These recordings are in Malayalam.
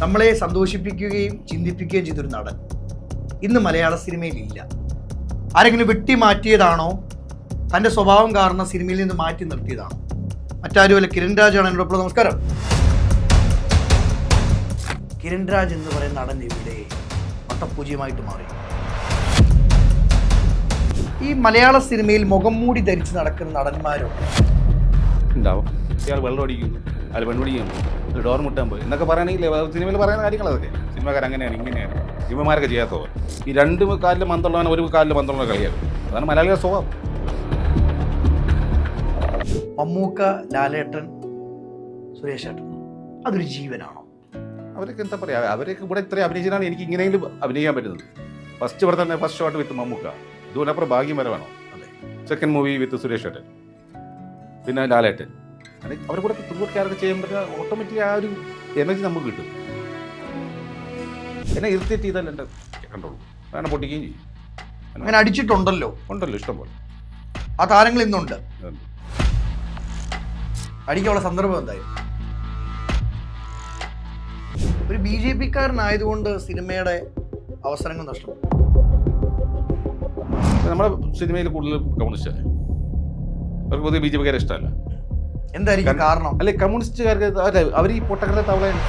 നമ്മളെ സന്തോഷിപ്പിക്കുകയും ചിന്തിപ്പിക്കുകയും ചെയ്തൊരു നടൻ ഇന്ന് മലയാള സിനിമയിലില്ല. ആരെങ്കിലും വെട്ടി മാറ്റിയതാണോ, തൻ്റെ സ്വഭാവം കാരണം സിനിമയിൽ നിന്ന് മാറ്റി നിർത്തിയതാണോ? മറ്റാരുമല്ല, കിരൺ രാജാണ് എന്നോടൊപ്പം. നമസ്കാരം. കിരൺ രാജ് എന്ന് പറയുന്ന നടൻ ഇവിടെ വട്ടപൂജ്യമായിട്ട് മാറി. ഈ മലയാള സിനിമയിൽ മുഖം മൂടി ധരിച്ച് നടക്കുന്ന നടന്മാരൊക്കെ ഉണ്ടാവും. ഇയാൾ വെള്ളം അടിക്കുന്നു, അയാൾ പെൺപിടിക്കുന്നു, ഡോർ മുട്ടാൻ പോയി എന്നൊക്കെ പറയുകയാണെങ്കിൽ സിനിമയിൽ പറയുന്ന കാര്യങ്ങളതൊക്കെ. സിനിമക്കാർ അങ്ങനെയാണ് ഇങ്ങനെയാണ്, സിനിമമാരൊക്കെ ചെയ്യാത്തോ. ഈ രണ്ട് കാലിൽ മന്തുള്ളവൻ ഒരു കാലിൽ മന്തുള്ള കളിയാണ്. അതാണ് മലയാളികളുടെ സ്വഭാവം. മമ്മൂക്ക, ലാലേട്ടൻ, സുരേഷ് ഏട്ടൻ അതൊരു ജീവനാണോ? അവരൊക്കെ എന്താ പറയുക, അവരൊക്കെ ഇവിടെ ഇത്രയും അഭിനയിച്ചാണ് എനിക്ക് ഇങ്ങനെയെങ്കിലും അഭിനയിക്കാൻ പറ്റുന്നത്. ഫസ്റ്റ് ഇവിടെ തന്നെ ഫസ്റ്റ് ഷോട്ട് വിത്ത് മമ്മൂക്ക, ഇതുപോലെ അപ്പുറം ഭാഗ്യം വരെ വേണോ? അതെ. സെക്കൻഡ് മൂവി വിത്ത് സുരേഷ് ഏട്ടൻ, പിന്നെ ലാലേട്ടൻ. അവരെ കൂടെ ത്രൂട്ട് ക്യാരക്ടർ ചെയ്യുമ്പോൾ ഓട്ടോമാറ്റിക്കലി ആ ഒരു എനർജി നമുക്ക് കിട്ടും. എന്നെ ഇറിറ്റേറ്റ് ചെയ്താൽ എൻ്റെ കണ്ടോളൂ, വേണം പൊട്ടിക്കുകയും ചെയ്യും. അങ്ങനെ അടിച്ചിട്ടുണ്ടല്ലോ, ഉണ്ടല്ലോ ഇഷ്ടംപോലെ. ആ താരങ്ങൾ ഇന്നുണ്ട്. അടിക്കാനുള്ള സന്ദർഭം എന്തായാലും ഒരു BJP കാരനായതുകൊണ്ട് സിനിമയുടെ അവസരങ്ങൾ നഷ്ടപ്പെട്ടു. നമ്മുടെ സിനിമയിൽ കൂടുതൽ കമ്മ്യൂണിസ്റ്റാണ്. അവർക്ക് പൊതുവെ BJP ഇഷ്ടമല്ല. എന്തായിരിക്കും കാരണം? അല്ലെ, കമ്മ്യൂണിസ്റ്റുകാർക്ക് അവർ ഈ പൊട്ടക്കടത്തെ തവളയാണ്.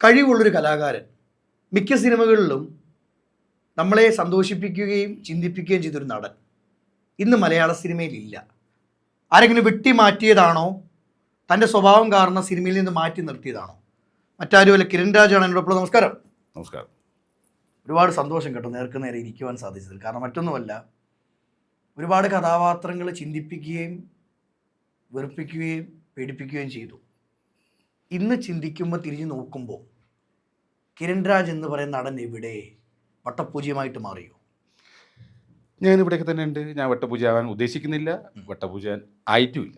കഴിവുള്ളൊരു കലാകാരൻ, മിക്ക സിനിമകളിലും നമ്മളെ സന്തോഷിപ്പിക്കുകയും ചിന്തിപ്പിക്കുകയും ചെയ്തൊരു നടൻ ഇന്ന് മലയാള സിനിമയിലില്ല. ആരെങ്കിലും വെട്ടി മാറ്റിയതാണോ, തൻ്റെ സ്വഭാവം കാരണം സിനിമയിൽ നിന്ന് മാറ്റി നിർത്തിയതാണോ? മറ്റാരുമല്ല, കിരൺ രാജാണ് എന്നോടൊപ്പം. നമസ്കാരം. നമസ്കാരം. ഒരുപാട് സന്തോഷം കേട്ടോ നേർക്ക് നേരെ ഇരിക്കുവാൻ സാധിച്ചത്. കാരണം മറ്റൊന്നുമല്ല, ഒരുപാട് കഥാപാത്രങ്ങൾ ചിന്തിപ്പിക്കുകയും വെറുപ്പിക്കുകയും പേടിപ്പിക്കുകയും ചെയ്തു. ഇന്ന് ചിന്തിക്കുമ്പോൾ, തിരിഞ്ഞു നോക്കുമ്പോൾ കിരൺ രാജ് എന്ന് പറയുന്ന നടൻ എവിടെ വട്ടപൂജ്യമായിട്ട് മാറിയോ? ഞാൻ ഇവിടെയൊക്കെ തന്നെ ഉണ്ട്. ഞാൻ വട്ടപൂജ ആവാൻ ഉദ്ദേശിക്കുന്നില്ല, വട്ടപൂജ ആയിട്ടുമില്ല.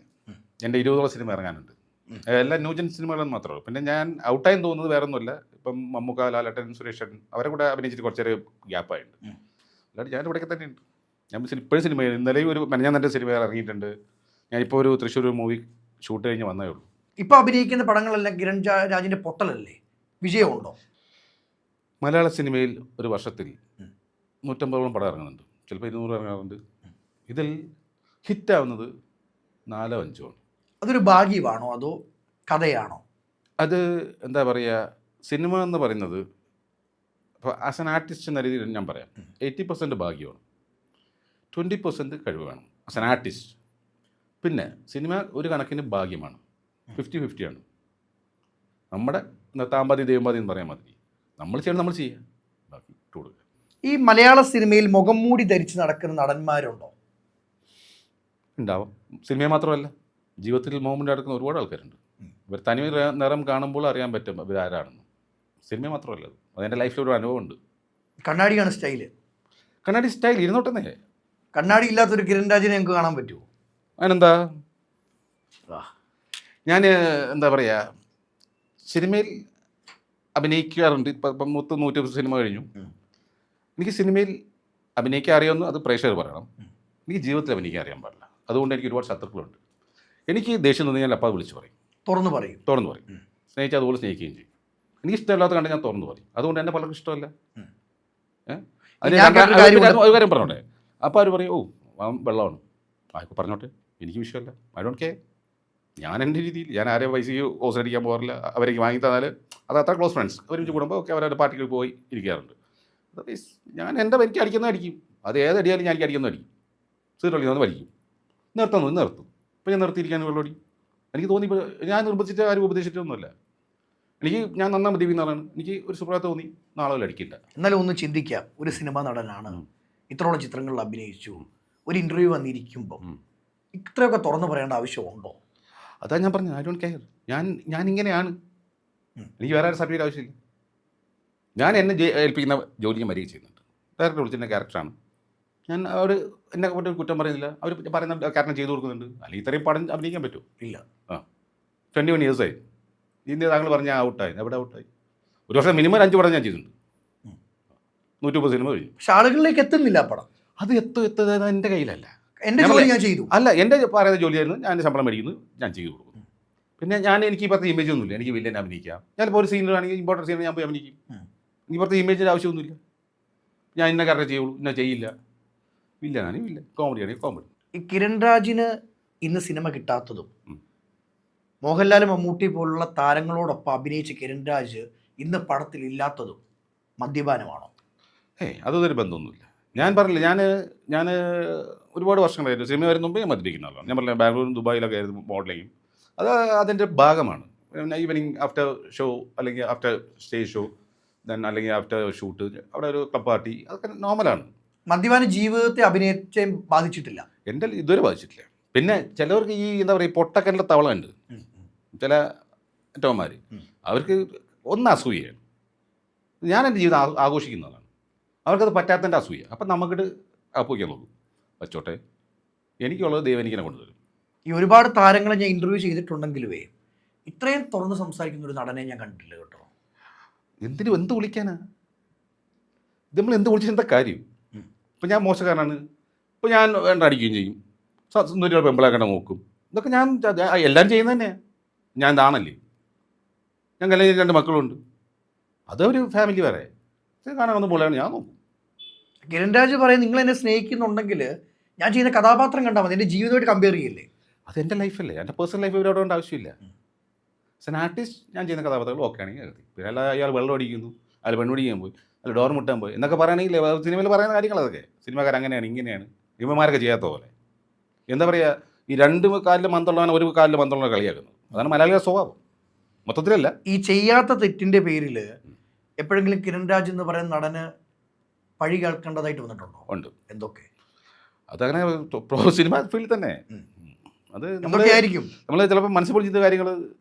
എൻ്റെ 20 സിനിമ ഇറങ്ങാനുണ്ട്. എല്ലാ ന്യൂജൻ സിനിമകളെന്ന് മാത്രമേ ഉള്ളൂ. പിന്നെ ഞാൻ ഔട്ടായെന്ന് തോന്നുന്നത് വേറെ ഒന്നുമില്ല. ഇപ്പം മമ്മൂക്ക, ലാലേട്ടൻ, സുരേഷ് ഏട്ടൻ അവരെ കൂടെ അഭിനയിച്ചിട്ട് കുറച്ചൊരു ഗ്യാപ്പായിട്ടുണ്ട്. അല്ലാണ്ട് ഞാൻ ഇവിടെയൊക്കെ തന്നെ ഉണ്ട്. ഞാൻ ഇപ്പോഴും സിനിമ, ഇന്നലെയും ഞാൻ എൻ്റെ സിനിമ ഇറങ്ങിയിട്ടുണ്ട്. ഞാനിപ്പോൾ ഒരു തൃശ്ശൂർ മൂവി ഷൂട്ട് കഴിഞ്ഞ് വന്നേ ഉള്ളൂ. ഇപ്പോൾ അഭിനയിക്കുന്ന പടങ്ങളെല്ലാം കിരൺ രാജിൻ്റെ പൊട്ടലല്ലേ? വിജയമുണ്ടോ? മലയാള സിനിമയിൽ ഒരു വർഷത്തിൽ 150ഓളം പടം ഇറങ്ങുന്നുണ്ട്, ചിലപ്പോൾ 200 ഇറങ്ങാറുണ്ട്. ഇതിൽ ഹിറ്റാവുന്നത് 4-5 ആണ്. അതൊരു ഭാഗ്യമാണോ അതോ കഥയാണോ? അത് എന്താ പറയുക, സിനിമ എന്ന് പറയുന്നത് ഇപ്പോൾ ആസ് ആൻ ആർട്ടിസ്റ്റ് എന്ന രീതിയിൽ ഞാൻ പറയാം, 80% ഭാഗ്യമാണ്, 20% കഴിവ് വേണം ആസ് ആൻ ആർട്ടിസ്റ്റ്. പിന്നെ സിനിമ ഒരു കണക്കിന് ഭാഗ്യമാണ്, 50-50 ആണ്. നമ്മുടെ താമ്പാതി ദൈവംപാതി എന്ന് പറയാൻ മതി. നമ്മൾ ചെയ്യണം, നമ്മൾ ചെയ്യുക, ബാക്കി ഇട്ട് കൊടുക്കുക. ഈ മലയാള സിനിമയിൽ മുഖം മൂടി ധരിച്ച് നടക്കുന്ന നടന്മാരുണ്ടോ? ഉണ്ടാവാം. സിനിമ മാത്രമല്ല, ജീവിതത്തിൽ മോമെൻ്റ് നടക്കുന്ന ഒരുപാട് ആൾക്കാരുണ്ട്. ഇവർ തനി നിറം കാണുമ്പോൾ അറിയാൻ പറ്റും ഇവരാരാണെന്ന്. സിനിമ മാത്രമല്ല, അതെൻ്റെ ലൈഫിൽ ഒരു അനുഭവമുണ്ട്. കണ്ണാടിയാണ് സ്റ്റൈല്. കണ്ണാടി സ്റ്റൈൽ ഇരുന്നോട്ടെന്നേ. കണ്ണാടി ഇല്ലാത്തൊരു കിരൺ രാജിനെ ഞങ്ങൾക്ക് കാണാൻ പറ്റുമോ? അതിനെന്താ, ഞാൻ എന്താ പറയുക, സിനിമയിൽ അഭിനയിക്കാറുണ്ട്. ഇപ്പം 100 സിനിമ കഴിഞ്ഞു. എനിക്ക് സിനിമയിൽ അഭിനയിക്കാൻ അറിയാമെന്ന് അത് പ്രേക്ഷകർ പറയണം. എനിക്ക് ജീവിതത്തിൽ അഭിനയിക്കാൻ അറിയാൻ പാടില്ല. അതുകൊണ്ട് എനിക്ക് ഒരുപാട് ശത്രുക്കളുണ്ട്. എനിക്ക് ദേഷ്യം തോന്നി ഞാൻ അപ്പോൾ അത് വിളിച്ച് പറയും, തുറന്ന് പറയും. സ്നേഹിച്ചാൽ അതുപോലെ സ്നേഹിക്കുകയും ചെയ്യും. എനിക്ക് ഇഷ്ടമല്ലാത്ത കണ്ട് ഞാൻ തുറന്ന് പറയും. അതുകൊണ്ട് എന്നെ പലർക്കും ഇഷ്ടമല്ല. ഒരു കാര്യം പറഞ്ഞോട്ടെ. അപ്പോൾ അവർ പറയും, ഓ വെള്ളമാണ്, ആയിക്കോ പറഞ്ഞോട്ടെ, എനിക്ക് വിഷയമല്ല, ഐ ഡോണ്ട് കെയർ. ഞാൻ എൻ്റെ രീതിയിൽ, ഞാൻ ആരെയും പൈസയ്ക്ക് ഓസടിക്കാൻ പോകാറില്ല. അവരേക്ക് വാങ്ങി തന്നാൽ അത് അത്ര ക്ലോസ് ഫ്രണ്ട്സ് ഒരുമിച്ച് കൂടുമ്പോൾ ഒക്കെ അവരവരുടെ പാർട്ടികൾ പോയി ഇരിക്കാറുണ്ട്. ഞാൻ എനിക്ക് അടിക്കുന്ന അടിക്കും. അത് ഏതടിയാലും ഞാൻ എനിക്ക് അടിക്കുന്ന അടിക്കും. സീറോ അടിക്കുന്നത് വലിക്കും, നിർത്തും. ഇപ്പോൾ ഞാൻ നിർത്തിയിരിക്കാൻ വെള്ളമടി എനിക്ക് തോന്നിയപ്പോൾ ഞാൻ നിർബന്ധിച്ചിട്ട് ആരും ഉപദേശിച്ചിട്ടൊന്നുമല്ല. ഞാൻ നന്നാ മതി എന്നാണ് എനിക്ക് ഒരു സുപ്രഭാതം തോന്നി, നാളെ വല്ല അടിക്കില്ല. എന്നാലും ഒന്ന് ചിന്തിക്കാം, ഒരു സിനിമ നടനാണ്, ഇത്രോളം ചിത്രങ്ങളിൽ അഭിനയിച്ചു, ഒരു ഇൻ്റർവ്യൂ വന്നിരിക്കുമ്പോൾ ഇത്രയൊക്കെ തുറന്നു പറയേണ്ട ആവശ്യമുണ്ടോ? അതാ ഞാൻ പറഞ്ഞു, ഐ ഡോണ്ട് കെയർ. ഞാൻ ഇങ്ങനെയാണ്, എനിക്ക് വേറെ സർട്ടിഫിക്കറ്റ് ആവശ്യമില്ല. ഞാൻ എന്നെ ഏൽപ്പിക്കുന്ന ജോലി ഞാൻ മര്യാദ ചെയ്യുന്നുണ്ട്. ഡയറക്ടർ വിളിച്ചിൻ്റെ ക്യാരക്ടറാണ് ഞാൻ. അവർ എന്നെ കൊണ്ട് കുറ്റം പറയുന്നില്ല, അവർ പറയുന്ന ക്യാരക്ടർ ചെയ്തു കൊടുക്കുന്നുണ്ട്. അല്ലെങ്കിൽ ഇത്രയും പടം അഭിനയിക്കാൻ പറ്റുമോ? ഇല്ല. 21 ഇയേഴ്സായി. ഇതിൻ്റെ താങ്കൾ പറഞ്ഞാൽ ഔട്ടായി. എവിടെ ഔട്ടായി? ഒരു വർഷം മിനിമം 5 പടം ഞാൻ ചെയ്തിട്ടുണ്ട്. 130 സിനിമ കഴിഞ്ഞു. പക്ഷെ ആളുകളിലേക്ക് എത്തുന്നില്ല ആ പടം. അത് എത്തുന്നത് എൻ്റെ കയ്യിലല്ല. എൻ്റെ ജോലി ഞാൻ ചെയ്തു. അല്ല, എൻ്റെ പറയുന്ന ജോലിയായിരുന്നു. ഞാൻ ശമ്പളം മേടിക്കുന്നു, ഞാൻ ചെയ്തു കൊടുക്കുന്നു. പിന്നെ എനിക്ക് ഇപ്പോഴത്തെ ഇമേജ് ഒന്നുമില്ല. എനിക്ക് വില്ലൻ അഭിനയിക്കാം. ഞാനിപ്പോൾ ഒരു സീനിലാണെങ്കിൽ ഇമ്പോർട്ടൻറ്റ് സീനിൽ ഞാൻ പോയി അഭിനയിക്കും. എനിക്ക് പുറത്ത് ഇമേജിൻ്റെ ആവശ്യമൊന്നുമില്ല. ഞാൻ ഇന്ന കറക്റ്റ് ചെയ്യുള്ളൂ, ഇന്ന ചെയ്യില്ല. വില്ലനാണെങ്കിൽ വില്ലൻ, കോമഡി ആണെങ്കിൽ കോമഡി. ഈ കിരൺ രാജിന് ഇന്ന് സിനിമ കിട്ടാത്തതും മോഹൻലാൽ മമ്മൂട്ടി പോലുള്ള താരങ്ങളോടൊപ്പം അഭിനയിച്ച കിരൺ രാജ് ഇന്ന് പടത്തിൽ ഇല്ലാത്തതും മദ്യപാനമാണോ? അതൊരു ബന്ധമൊന്നുമില്ല. ഞാൻ പറഞ്ഞില്ല, ഞാൻ ഒരുപാട് വർഷങ്ങളായിരുന്നു സിനിമ വരുന്ന മുമ്പ് ഞാൻ മദ്യപിക്കുന്ന ആളാണ്. ഞാൻ പറഞ്ഞില്ല, ബാംഗ്ലൂരും ദുബായിലൊക്കെ ആയിരുന്നു മോഡലിങ്ങും. അത് അതിൻ്റെ ഭാഗമാണ്. ഈവനിങ് ആഫ്റ്റർ ഷോ അല്ലെങ്കിൽ ആഫ്റ്റർ സ്റ്റേജ് ഷോ ദെൻ അല്ലെങ്കിൽ ആഫ്റ്റർ ഷൂട്ട് അവിടെ ഒരു ക്ലബ് പാർട്ടി, അതൊക്കെ നോർമലാണ്. മദ്യപാന ജീവിതത്തെ അഭിനയിച്ചേം ബാധിച്ചിട്ടില്ല. എൻ്റെ ഇതുവരെ ബാധിച്ചിട്ടില്ല. പിന്നെ ചിലവർക്ക് ഈ എന്താ പറയുക പൊട്ടക്കൻ്റെ തവള ഉണ്ട്. ചില ടോമാർ അവർക്ക് ഒന്ന് അസൂയാണ്. ഞാൻ എൻ്റെ ജീവിതം ആഘോഷിക്കുന്നതാണ്. അവർക്കത് പറ്റാത്തതിൻ്റെ അസൂയ. അപ്പം നമുക്കിട്ട് അപ്പോയിക്കാൻ നോക്കും. വച്ചോട്ടെ, എനിക്കുള്ളത് ദൈവം എനിക്കിനെ കൊണ്ടുവരും. ഈ ഒരുപാട് താരങ്ങളെ ഞാൻ ഇൻ്റർവ്യൂ ചെയ്തിട്ടുണ്ടെങ്കിലുവേ ഇത്രയും തുറന്ന് സംസാരിക്കുന്ന ഒരു നടനെ ഞാൻ കണ്ടിട്ടില്ല കേട്ടോ. എന്ത് വിളിക്കാനാ? നമ്മൾ എന്ത് വിളിച്ചാൽ എന്താ കാര്യം? ഇപ്പം ഞാൻ മോശക്കാരനാണ്, ഇപ്പോൾ ഞാൻ വേണ്ട അടിക്കുകയും ചെയ്യും, സുന്ദരിയുടെ പെമ്പിളാക്കണ്ട നോക്കും. ഇതൊക്കെ ഞാൻ എല്ലാം ചെയ്യുന്നത് തന്നെയാണ്. ഞാൻ ഇതാണല്ലേ. ഞാൻ കല്യാണം 2 മക്കളുണ്ട്. അതൊരു ഫാമിലി വേറെ കാണാൻ വന്ന പോലെയാണ് ഞാൻ നോക്കും. കിരൺ രാജ് പറയും, നിങ്ങൾ എന്നെ സ്നേഹിക്കുന്നുണ്ടെങ്കിൽ ഞാൻ ചെയ്യുന്ന കഥാപാത്രം കണ്ടാൽ മതി, എൻ്റെ ജീവിതമായിട്ട് കമ്പയർ ചെയ്യില്ലേ? അത് എൻ്റെ ലൈഫല്ലേ, എൻ്റെ പേഴ്സണൽ ലൈഫ് ഇവരോട് കൊണ്ട് ആവശ്യമില്ല. ആൻ ആർട്ടിസ്റ്റ് ഞാൻ ചെയ്യുന്ന കഥാപാത്രങ്ങൾ ഓക്കെ ആണെങ്കിൽ എഴുതി. പിന്നെ അല്ല അയാൾ വെള്ളം അടിക്കുന്നു, അയാൾ പെണ്ണുപിടിക്കാൻ പോയി, അയാൾ ഡോർ മുട്ടാൻ പോയി എന്നൊക്കെ പറയുകയാണെങ്കിൽ സിനിമയിൽ പറയുന്ന കാര്യങ്ങൾ അതൊക്കെ സിനിമക്കാർ അങ്ങനെയാണ് ഇങ്ങനെയാണ് ഇവന്മാരൊക്കെ ചെയ്യാത്ത പോലെ. എന്താ പറയുക, ഈ 2 കാലിൽ മന്തുള്ളവനെ 1 കാലിൽ മന്തുള്ളവനെ കളിയാക്കുന്നത്. അതാണ് മലയാളികളുടെ സ്വഭാവം. മൊത്തത്തിലല്ല, ഈ ചെയ്യാത്ത തെറ്റിൻ്റെ പേരിൽ എപ്പോഴെങ്കിലും കിരൺ രാജ് എന്ന് പറയുന്ന നടന് പഴി കേൾക്കേണ്ടതായിട്ട് വന്നിട്ടുണ്ടോ? ഉണ്ട്. എന്തൊക്കെ? അതങ്ങനെ സിനിമ ഫീൽഡിൽ തന്നെ അത് നമ്മളായിരിക്കും. നമ്മൾ ചിലപ്പോൾ മനസ്സിൽ പൊളിച്ച കാര്യങ്ങൾ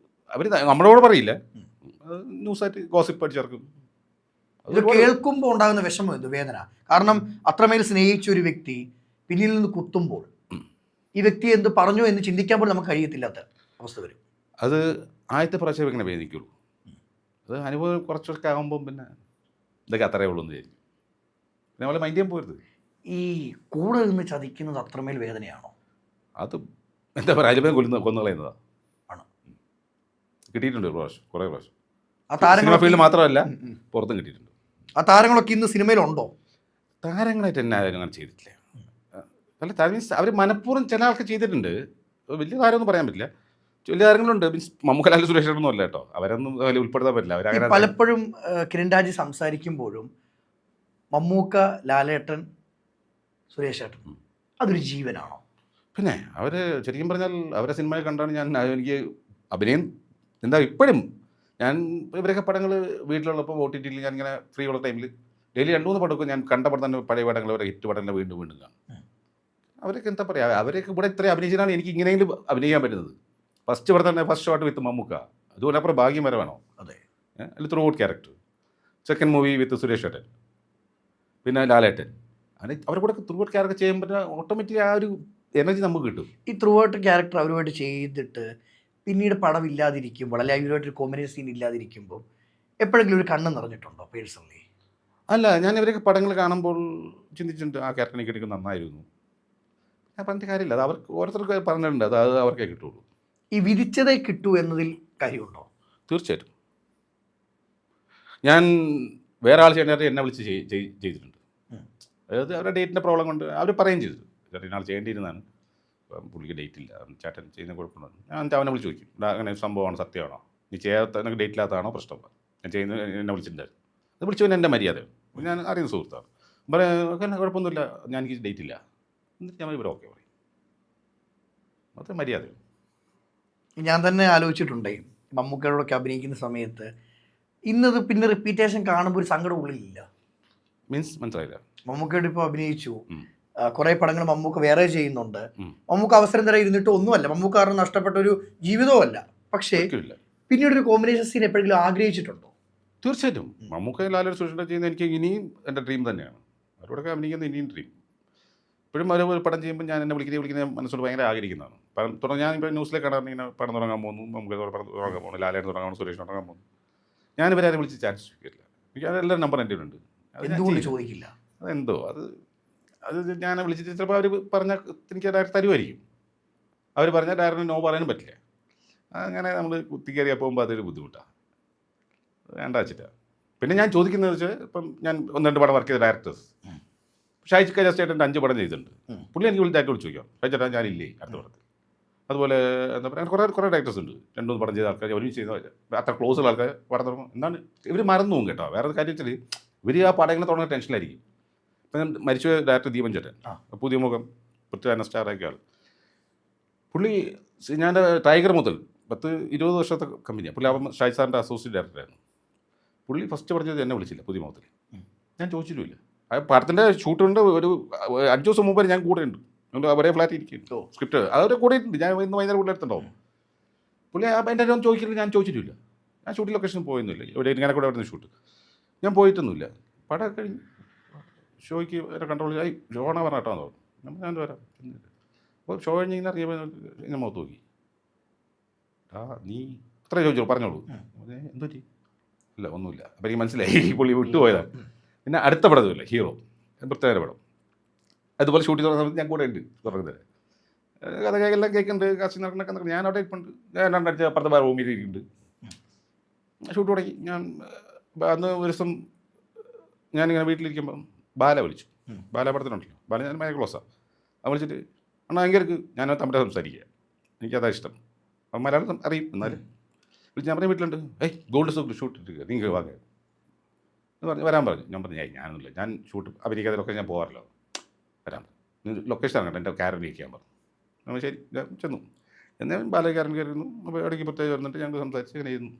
അവർ നമ്മളോട് പറയില്ല, ന്യൂസായിട്ട് ഗോസിപ്പ് അടിച്ചിറക്കും. ഇത് കേൾക്കുമ്പോൾ ഉണ്ടാകുന്ന വിഷമം എന്ത് വേദന. കാരണം അത്രമേൽ സ്നേഹിച്ച ഒരു വ്യക്തി പിന്നിൽ നിന്ന് കുത്തുമ്പോൾ ഈ വ്യക്തി എന്ത് പറഞ്ഞു എന്ന് ചിന്തിക്കാൻ പോലും നമുക്ക് കഴിയത്തില്ലാത്ത അവസ്ഥ വരും. അത് ആദ്യത്തെ പ്രാവശ്യം ഇങ്ങനെ വേദിക്കുള്ളൂ. അത് അനുഭവം കുറച്ചൊക്കെ ആകുമ്പം പിന്നെ ഇതൊക്കെ അത്രയേ ഉള്ളൂ എന്ന് വിചാരിക്കും. പിന്നെ നമ്മളെ മൈൻഡ് ചെയ്യാൻ പോരുത്. ഈ കൂടെ നിന്ന് ചതിക്കുന്നത് അത്രമേൽ വേദനയാണോ? അത് എന്താ പറയുക, അതിലും കൊന്നുകളയുന്നതാണ്. ആണ്. കിട്ടിയിട്ടുണ്ട് പ്രാവശ്യം, കുറേ പ്രാവശ്യം. ആ താരങ്ങൾ ഫീൽഡ് മാത്രമല്ല പുറത്തും കിട്ടിയിട്ടുണ്ട്. ആ താരങ്ങളൊക്കെ ഇന്ന് സിനിമയിലുണ്ടോ? താരങ്ങളായിട്ട് എന്നെ ആരും അങ്ങനെ ചെയ്തിട്ടില്ല. അല്ല, മീൻസ് അവർ മനഃപൂർവ്വം ചില ആൾക്ക് ചെയ്തിട്ടുണ്ട്. വലിയ താരമൊന്നും പറയാൻ പറ്റില്ല. വലിയ താരങ്ങളുണ്ട്. മീൻസ് മമ്മൂക്കലാൽ സുരേഷൊന്നും അല്ല കേട്ടോ, അവരൊന്നും അതിൽ ഉൾപ്പെടുത്താൻ പറ്റില്ല. അവരങ്ങനെ പലപ്പോഴും കിരൺ രാജ് സംസാരിക്കുമ്പോഴും മമ്മൂക്ക, ലാലേട്ടൻ, സുരേഷ് ഏട്ടൻ അതൊരു ജീവനാണോ? പിന്നെ അവർ ശരിക്കും പറഞ്ഞാൽ അവരെ സിനിമയെ കണ്ടാണ് എനിക്ക് അഭിനയം എന്താ ഇപ്പോഴും ഞാൻ ഇവരൊക്കെ പടങ്ങൾ വീട്ടിലുള്ളപ്പോൾ OTTയിൽ ഞാനിങ്ങനെ ഫ്രീ ഉള്ള ടൈമിൽ ഡെയിലി 2-3 പടമൊക്കെ ഞാൻ കണ്ട പടം തന്നെ പഴയ പടങ്ങൾ അവരെ ഹിറ്റ് പടങ്ങൾ വീണ്ടും കാണും. അവരൊക്കെ എന്താ പറയുക, അവരൊക്കെ ഇവിടെ ഇത്രയും അഭിനയിച്ചാണ് എനിക്ക് ഇങ്ങനെയെങ്കിലും അഭിനയിക്കാൻ പറ്റുന്നത്. ഫസ്റ്റ് ഇവിടെ തന്നെ ഫസ്റ്റ് ഷോട്ട് വിത്ത് മമ്മൂക്ക, അതുകൊണ്ട് അപ്പുറം ഭാഗ്യം വരെ വേണോ? അതെ. അതിൽ through out character. Second movie with Suresh ഏട്ടൻ, പിന്നെ ലാലേട്ടൻ, അങ്ങനെ അവരുടെ കൂടെ ത്രൂ ഔട്ട് ക്യാരക്ടർ ചെയ്യുമ്പോൾ ഓട്ടോമാറ്റിക് ആ ഒരു എനർജി നമുക്ക് കിട്ടും. ഈ ത്രൂ ഔട്ട് ക്യാരക്ടർ അവരുമായിട്ട് ചെയ്തിട്ട് പിന്നീട് പടം ഇല്ലാതിരിക്കുമ്പോൾ അല്ലെങ്കിൽ അവരുമായിട്ടൊരു കോമഡി സീൻ ഇല്ലാതിരിക്കുമ്പോൾ എപ്പോഴെങ്കിലും ഒരു കണ്ണ് നിറഞ്ഞിട്ടുണ്ടോ പേഴ്സണലി? അല്ല, ഞാൻ ഇവരൊക്കെ പടങ്ങൾ കാണുമ്പോൾ ചിന്തിച്ചിട്ടുണ്ട്, ആ ക്യാരക്ടർ എനിക്ക് നന്നായിരുന്നു. ഞാൻ പറഞ്ഞ കാര്യമില്ല, അത് അവർക്ക് ഓരോരുത്തർക്ക് പറഞ്ഞിട്ടുണ്ട്, അത് അവർക്കേ കിട്ടുള്ളൂ. ഈ വിധിച്ചതേ കിട്ടൂ എന്നതിൽ കാര്യമുണ്ടോ? തീർച്ചയായിട്ടും. ഞാൻ വേറെ ആൾ ചെയ്യേണ്ടത് എന്നെ വിളിച്ച് ചെയ്തിട്ടുണ്ട്. അതായത് അവരുടെ ഡേറ്റിൻ്റെ പ്രോബ്ലം കൊണ്ട് അവർ പറയുകയും ചെയ്തു, ചേട്ടൻ ആൾ ചെയ്യേണ്ടിയിരുന്നതാണ്, പുള്ളിക്ക് ഡേറ്റ് ഇല്ല, ചേട്ടൻ ചെയ്യുന്ന കുഴപ്പമുണ്ട്. ഞാൻ അവനെ വിളിച്ച് ചോദിക്കും, അങ്ങനെ സംഭവമാണ്, സത്യമാണോ, നീ ചെയ്യാത്ത ഡേറ്റ് ഇല്ലാത്തതാണോ പ്രശ്നം? ഞാൻ ചെയ്യുന്നത് എന്നെ വിളിച്ചിട്ടുണ്ടായിരുന്നു. അത് വിളിച്ചവൻ എൻ്റെ മര്യാദയാണ്, ഞാൻ അറിയുന്ന സുഹൃത്താണ്. പറയാം കുഴപ്പമൊന്നുമില്ല, ഞാൻ എനിക്ക് ഡേറ്റ് ഇല്ല, എന്നിട്ട് ഞാൻ ഇവിടെ ഓക്കെ പറയും. അത് മര്യാദയാണ്. ഞാൻ തന്നെ ആലോചിച്ചിട്ടുണ്ടേ, മമ്മൂക്കയോടൊക്കെ അഭിനയിക്കുന്ന സമയത്ത് ഇന്നത് പിന്നെ റിപ്പീറ്റേഷൻ കാണുമ്പോൾ ഒരു സങ്കടം ഉള്ളിലില്ല. മീൻസ് മനസ്സിലായില്ല. മമ്മൂക്കയോട് ഇപ്പോൾ അഭിനയിച്ചു, കുറേ പടങ്ങൾ മമ്മൂക്ക വേറെ ചെയ്യുന്നുണ്ട്, മമ്മൂക്ക അവസരം തരാൻ ഇരുന്നിട്ട് ഒന്നുമല്ല, മമ്മൂക്ക കാരണം നഷ്ടപ്പെട്ട ഒരു ജീവിതവും അല്ല. പക്ഷേ പിന്നീട് ഒരു കോമ്പിനേഷൻ സീൻ എപ്പോഴെങ്കിലും ആഗ്രഹിച്ചിട്ടുണ്ടോ? തീർച്ചയായിട്ടും. മമ്മൂക്ക ലാലേട്ടൻ സുരേഷ് ചെയ്യുന്നത് എനിക്ക് ഇനിയും എൻ്റെ ഡ്രീം തന്നെയാണ്. അവരോടൊക്കെ അഭിനയിക്കുന്നത് ഇനിയും ഡ്രീം. ഇപ്പോഴും ഒരു പടം ചെയ്യുമ്പോൾ ഞാൻ എന്നെ വിളിക്കുന്ന മനസ്സോട് ഭയങ്കര ആഗ്രഹിക്കുന്നതാണ്. തുടങ്ങി ഞാൻ ഇപ്പോൾ ന്യൂസിലേക്ക് കാണാൻ ഇങ്ങനെ പടം തുടങ്ങാൻ പോകുന്നു, നമുക്ക് പടം തുടങ്ങാൻ പോകുന്നു, ലാലേട്ടൻ തുടങ്ങാൻ പോകുന്നു, സുരേഷ് തുടങ്ങാൻ പോകുന്നു. ഞാനിവരെ വിളിച്ച് ചാൻസ് സ്വീകരിക്കില്ല. എനിക്ക് അതെല്ലാം നമ്പർ എൻ്റെ ഉണ്ട്. അത് ഞാൻ എന്തുകൊണ്ട് ചെയ്യില്ല. ചോദിക്കില്ല? അതെന്തോ അത് ഞാൻ വിളിച്ചിട്ട് ചിലപ്പോൾ അവർ പറഞ്ഞാൽ എനിക്ക് ഡയറക്റ്റ് തരുമായിരിക്കും. അവർ പറഞ്ഞാൽ ഡയറക്റ്റ് നോ പറയാനും പറ്റില്ല. അങ്ങനെ നമ്മൾ കുത്തിക്കയറിയാൽ പോകുമ്പോൾ അതൊരു ബുദ്ധിമുട്ടാണ്. വേണ്ട വെച്ചിട്ടാണ്. പിന്നെ ഞാൻ ചോദിക്കുന്നത് വെച്ചാൽ ഇപ്പം ഞാൻ 1-2 പടം വർക്ക് ചെയ്ത ഡയറക്ടേഴ്സ്, ഷാജി കൈലാസ് ചേട്ടൻ്റെ 5 പടം ചെയ്തിട്ടുണ്ട്. പുള്ളി എനിക്ക് വിളിച്ചായിട്ട് വിളിച്ചു ചോദിക്കാം, ഷാജി ചേട്ടാ ഞാനില്ലേ അടുത്ത പടത്തിൽ. അതുപോലെ എന്താ പറയുക, കുറേ ഡയറക്ടേഴ്സ് ഉണ്ട്. 2-3 പടം ചെയ്ത ആൾക്കാർ, ഒരുമിച്ച് ചെയ്ത അത്ര ക്ലോസ് ഉള്ള ആൾക്കാർ പടം തുടങ്ങും. എന്താണ് ഇവർ മറന്നു പോകും കേട്ടോ. വേറെ കാര്യം വെച്ചാൽ ഇവർ ആ പടം ഇങ്ങനെ തുടങ്ങുന്ന ടെൻഷനിലായിരിക്കും. ഇപ്പം മരിച്ച ഡയറക്ടർ ദീപൻ ചേട്ടൻ, പുതിയ മുഖം, പൃഥ്വിരാജ് സ്റ്റാറാക്കിയ ആൾ. പുള്ളി ഞാൻ ടൈഗർ മുതൽ 10-20 വർഷത്തെ കമ്പനിയാണ് പുള്ളി. അവൻ ഷാജി സാറിൻ്റെ അസോസിയേറ്റ് ഡയറക്ടറായിരുന്നു. പുള്ളി ഫസ്റ്റ് പറഞ്ഞത് എന്നെ വിളിച്ചില്ല പുതിയ മുഖത്തിൽ. ഞാൻ ചോദിച്ചിട്ടില്ല. ആ പടത്തിൻ്റെ ഷൂട്ടുണ്ട്. ഒരു 5 ദിവസം മുമ്പ് ഞാൻ കൂടെ ഉണ്ട്. ഒരേ ഫ്ലാറ്റ് ഇരിക്കും സ്ക്രിപ്റ്റ് അവരുടെ കൂടെ ഉണ്ട്. ഞാൻ ഇന്ന് വൈകുന്നേരം കൂടെ അടുത്തുണ്ടാവും. പുള്ളി എൻ്റെ ഒന്നും ചോദിക്കില്ല. ഞാൻ ചോദിച്ചിട്ടില്ല. ഞാൻ ഷൂട്ടിംഗ് ലൊക്കേഷൻ പോയൊന്നുമില്ല. ഇവിടെ ഇങ്ങനെ കൂടെ അവിടെ ഷൂട്ട് ഞാൻ പോയിട്ടൊന്നുമില്ല. പടം കഴിഞ്ഞ് ഷോയ്ക്ക് എന്നെ കൺട്രോൾ ആയി ഷോണ പറഞ്ഞിട്ടാന്ന് തോന്നുന്നു. ഞാൻ വരാം. അപ്പോൾ ഷോ കഴിഞ്ഞ് ഇങ്ങനെ അറിയുമ്പോൾ ഇങ്ങനെ മുഖത്ത് നോക്കി, നീ ഇത്ര ചോദിച്ചോളൂ പറഞ്ഞോളൂ. എന്തു പറ്റി? ഇല്ല ഒന്നുമില്ല. അപ്പം എനിക്ക് മനസ്സിലായി പുള്ളി വിട്ടുപോയതാണ്. പിന്നെ അടുത്ത പടമില്ല ഹീറോ, പ്രത്യേക പടം. അതുപോലെ ഷൂട്ടിംഗ് തുടങ്ങുന്ന സമയത്ത് ഞാൻ കൂടെ ഉണ്ട് തുടങ്ങുന്നത്. കഥ എല്ലാം കേൾക്കുന്നുണ്ട്, കാസ്റ്റിംഗ് നടക്കണൊക്കെ. ഞാൻ അവിടെ ഇരിപ്പുണ്ട്. ഞാൻ 2 ആഴ്ച അപ്പുറത്തെ വേറെ റൂമിൽ ഇരിക്കുന്നുണ്ട്. ഷൂട്ട് തുടങ്ങി. ഞാൻ അന്ന് ഒരു ദിവസം ഞാനിങ്ങനെ വീട്ടിലിരിക്കുമ്പം ബാല വിളിച്ചു. ബാല പടത്തിനുണ്ടല്ലോ, ബാല ഞാൻ ഭയങ്കര ക്ലോസാണ്. അത് വിളിച്ചിട്ട് അണ്ണാ ഭയങ്കര ഞാൻ തമ്മിൽ സംസാരിക്കുക, എനിക്കതാ ഇഷ്ടം. അപ്പം മലയാളം അറിയും. എന്നാലും വിളിച്ച് ഞാൻ പറഞ്ഞ വീട്ടിലുണ്ട്. ഗോൾഡ് സൂപ്പർ ഷൂട്ട് ഇട്ടിരിക്കുക, നിങ്ങൾ വാങ്ങുക എന്ന് പറഞ്ഞ് വരാൻ പറഞ്ഞു. ഞാൻ പറഞ്ഞു ഞാനൊന്നുമില്ല, ഞാൻ ഷൂട്ട് അഭിനയിക്കാതിലൊക്കെ ഞാൻ പോകാറില്ല, വരാൻ പറഞ്ഞു. ലൊക്കേഷൻ ഇറങ്ങട്ടെ, എൻ്റെ കാരൻ ഇരിക്കാൻ പറഞ്ഞു. നമ്മൾ ശരി ഞാൻ ചെന്നു. എന്നാൽ ബാലകാരൻ കയറിയിരുന്നു. അപ്പോൾ ഇടയ്ക്ക് പ്രത്യേകം വന്നിട്ട് ഞങ്ങൾ സംസാരിച്ച് ഇങ്ങനെ ചെയ്യുന്നു.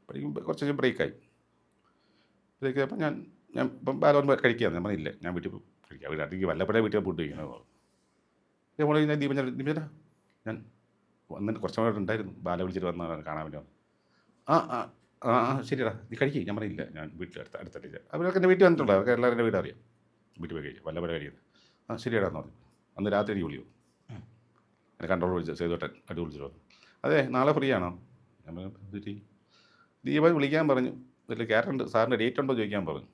അപ്പോഴേക്കും കുറച്ച് കഴിഞ്ഞ് ബ്രേക്കായി. ബ്രേക്കായപ്പോൾ ഞാൻ ഇപ്പം ബാലോൻ കഴിക്കുകയാണ്. ഞാൻ പറഞ്ഞില്ല, ഞാൻ വീട്ടിൽ കഴിക്കാം. വീട്ടിലേക്ക് വല്ലപ്പോഴേ വീട്ടിൽ ഫുഡ് കഴിക്കുന്നത് പറഞ്ഞു. ഇതേപോലെ ഞാൻ ദീപന ഞാൻ വന്നിട്ട് കുറച്ച് സമയം ഉണ്ടായിരുന്നു. ബാല വിളിച്ചിട്ട് വന്നാൽ കാണാൻ വേണ്ടി വന്നു. ശരിടാ നീ കഴിക്കും. ഞാൻ പറഞ്ഞില്ല, ഞാൻ വീട്ടിൽ അടുത്തല്ലേ. അവരൊക്കെ എൻ്റെ വീട്ടിൽ വന്നിട്ടുണ്ട്. അവർക്ക് എല്ലാവരും എൻ്റെ വീട് അറിയാം. വീട്ടിൽ പോയി കഴിക്കും വല്ലപ്പോഴേ കഴിക്കുന്നത്. ശരിയാടാന്ന് പറഞ്ഞു. അന്ന് രാത്രി എനിക്ക് വിളിക്കും. എന്നെ കൺട്രോൾ വിളിച്ചു, സേതുട്ടൻ അടി വിളിച്ചിട്ട് പറഞ്ഞു, അതെ നാളെ ഫ്രീ ആണോ? ഞാൻ പറഞ്ഞു ദീപൻ വിളിക്കാൻ പറഞ്ഞു. ഇതിൽ ക്യാരക്ടർ സാറിൻ്റെ ഡേറ്റ് ഉണ്ടോ ചോദിക്കാൻ പറഞ്ഞു.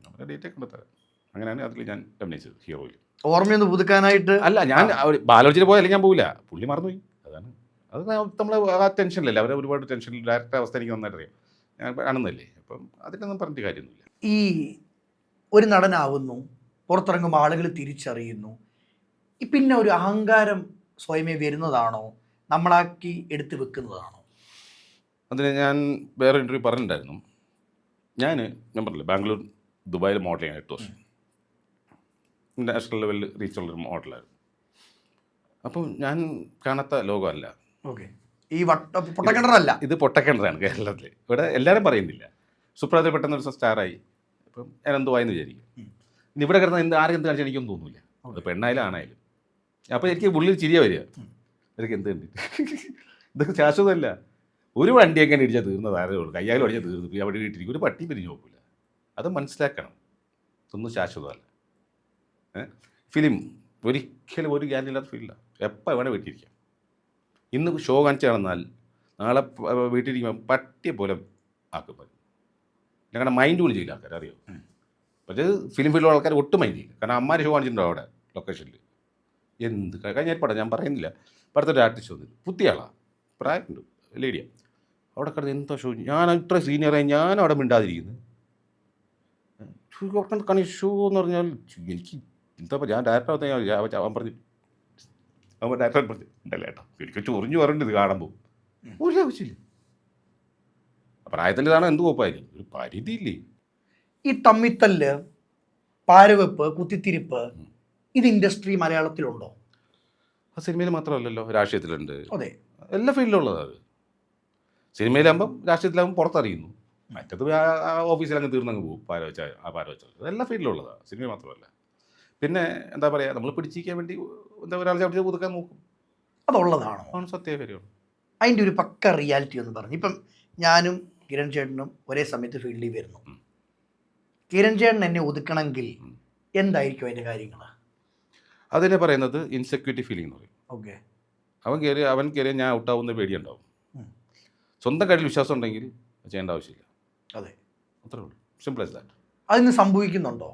നമ്മുടെ ഡേറ്റൊക്കെ കൊണ്ടുത്തരാം. അങ്ങനെയാണ് അതിൽ ഞാൻ അഭിനയിച്ചത് ഹീറോയിൽ. ഓർമ്മയൊന്ന് പുതുക്കാനായിട്ട് അല്ല, ഞാൻ ബാലോചിച്ചിട്ട് പോയാലും ഞാൻ പോവില്ല. പുള്ളി മറന്നുപോയി. അതാണ് അത് നമ്മൾ ആ ടെൻഷനിലല്ലേ, അവരെ ഒരുപാട് ടെൻഷനിൽ ഡയറക്റ്റ് അവസ്ഥ എനിക്ക് നന്നായിട്ട് അറിയാം. ഞാൻ കാണുന്നല്ലേ, അപ്പം അതിനൊന്നും പറഞ്ഞിട്ട് കാര്യമൊന്നുമില്ല. ഈ ഒരു നടനാവുന്നു, പുറത്തിറങ്ങുമ്പോൾ ആളുകൾ തിരിച്ചറിയുന്നു, പിന്നെ ഒരു അഹങ്കാരം സ്വയമേ വരുന്നതാണോ, നമ്മളാക്കി എടുത്തു വെക്കുന്നതാണോ? അതിന് ഞാൻ വേറെ ഇൻ്റർവ്യൂ പറഞ്ഞിട്ടുണ്ടായിരുന്നു. ഞാൻ പറഞ്ഞില്ലേ ബാംഗ്ലൂർ ദുബായിൽ മോഡൽ ചെയ്യാൻ 8 വർഷം നാഷണൽ ലെവലിൽ റീച്ചുള്ളൊരു മോഡലായിരുന്നു. അപ്പം ഞാൻ കാണാത്ത ലോകമല്ല. ഓക്കെ, ഈ പൊട്ടക്കിണറല്ല, ഇത് പൊട്ടക്കിണറാണ് കേരളത്തിൽ. ഇവിടെ എല്ലാവരും പറയുന്നില്ല. സുപ്രഭാതത്തിൽ പെട്ടെന്ന് ഒരു ദിവസം സ്റ്റാറായി. അപ്പം ഞാൻ എന്തുവായെന്ന് വിചാരിക്കും. ഇനി ഇവിടെ കിടന്ന ആരെന്ത് കാണിച്ചാൽ എനിക്കൊന്നും തോന്നില്ല. അത് പെണ്ണായാലും ആണായാലും. അപ്പോൾ എനിക്ക് ഉള്ളിൽ ചിരിയ വരിക, ഇതൊക്കെ എന്ത് കണ്ടിട്ട് ഇതൊക്കെ ശാശ്വതമല്ല. ഒരു വണ്ടിയൊക്കെ ഇടിച്ചാൽ തീർന്നത് ആരേ ഉള്ളൂ. കയ്യാലും അടിച്ചാൽ തീർന്നു. അവിടെ ഇട്ടിരിക്കും. ഒരു പട്ടി പിരിഞ്ഞു നോക്കില്ല. അത് മനസ്സിലാക്കണം. ഇതൊന്നും ശാശ്വതമല്ല. ഫിലിം ഒരിക്കലും ഒരു ഗ്യാരണ്ടി ഇല്ലാത്ത ഫീൽഡാണ്. എപ്പോൾ വേണേൽ വീട്ടിലിരിക്കാം. ഇന്ന് ഷോ കാണിച്ച് നടന്നാൽ നാളെ വീട്ടിലിരിക്കുമ്പോൾ പട്ടിയെ പോലെ ആക്കും. ഞങ്ങളുടെ മൈൻഡ് പോലും ചെയ്യില്ല ആൾക്കാർ, അറിയോ? പക്ഷേ ഫിലിം ഫീൽഡിലുള്ള ആൾക്കാർ ഒട്ടും മൈൻഡ് ചെയ്യില്ല. കാരണം അമ്മാര് ഷോ കാണിച്ചിട്ടുണ്ടോ അവിടെ ലൊക്കേഷനിൽ. എന്ത് കഴിഞ്ഞ പടം ഞാൻ പറയുന്നില്ല. പടത്തൊരു ആർട്ടിസ്റ്റ് വന്നു, പുതിയ ആളാണ്, പ്രായമുണ്ട്, ലേഡിയാണ്. അവിടെ കിടന്ന് എന്താ ഷോ, ഞാൻ ഇത്ര സീനിയറായി ഞാൻ അവിടെ മിണ്ടാതിരിക്കുന്നു. കണി ഷോ എന്ന് പറഞ്ഞാൽ എനിക്ക് എന്താ പറയുക, ഞാൻ ഡയറക്ടർ അവൻ പറഞ്ഞു, അവൻ ഡയറക്ടർ പറഞ്ഞു ഉണ്ടല്ലോ ഏട്ടാ എനിക്ക് ചൊറിഞ്ഞു പറഞ്ഞിട്ട് ഇത് കാണുമ്പോൾ ഒരു ആവശ്യമില്ല. പ്രായത്തിൽ ഇതാണ് എന്ത് കുഴപ്പമായാലും ഒരു പരിധിയില്ലേ. ഈ തമ്മിത്തല്ല്, പാരവെപ്പ്, കുത്തിത്തിരിപ്പ്, ഇത് ഇൻഡസ്ട്രി മലയാളത്തിലുണ്ടോ? ആ സിനിമയിൽ മാത്രമല്ലല്ലോ, രാഷ്ട്രീയത്തിലുണ്ട്. അതെ, എല്ലാ ഫീൽഡിലുള്ളതാണ് അത്. സിനിമയിലാകുമ്പം രാഷ്ട്രീയത്തിലാകുമ്പോൾ പുറത്തറിയുന്നു. മറ്റത് ഓഫീസിലങ്ങ് തീർന്നങ്ങ് പോകും. പാരവെച്ചാൽ അതെല്ലാ ഫീൽഡിലുള്ളതാണ്, സിനിമ മാത്രമല്ല. പിന്നെ എന്താ പറയുക, നമ്മൾ പിടിച്ചിരിക്കാൻ വേണ്ടി എന്താ ഒരാൾ ചവിട്ടി പുതുക്കാൻ നോക്കും. അതുള്ളതാണോ? ആണ് സത്യകാര്യമാണ്. അതിൻ്റെ ഒരു പക്ക റിയാലിറ്റി എന്ന് പറഞ്ഞു. ഇപ്പം ഞാനും കിരൺ ചേട്ടനും ഒരേ സമയത്ത് ഫീൽഡിൽ വരുന്നു. കിരൺ ചേട്ടൻ എന്നെ ഒതുക്കണമെങ്കിൽ എന്തായിരിക്കും അതിൻ്റെ കാര്യങ്ങൾ? അതിനെ പറയുന്നത് ഇൻസെക്യൂരിറ്റി ഫീലിംഗ് എന്ന് പറയും. ഓക്കെ, അവൻ കയറിയ ഞാൻ ഔട്ടാവുന്ന പേടിയുണ്ടാവും. സ്വന്തം കാര്യത്തിൽ വിശ്വാസം ഉണ്ടെങ്കിൽ ചെയ്യേണ്ട ആവശ്യമില്ല. അതെ, അത്രേ ഉള്ളൂ. Simple as that. അതിന് സംഭവിക്കുന്നുണ്ടോ?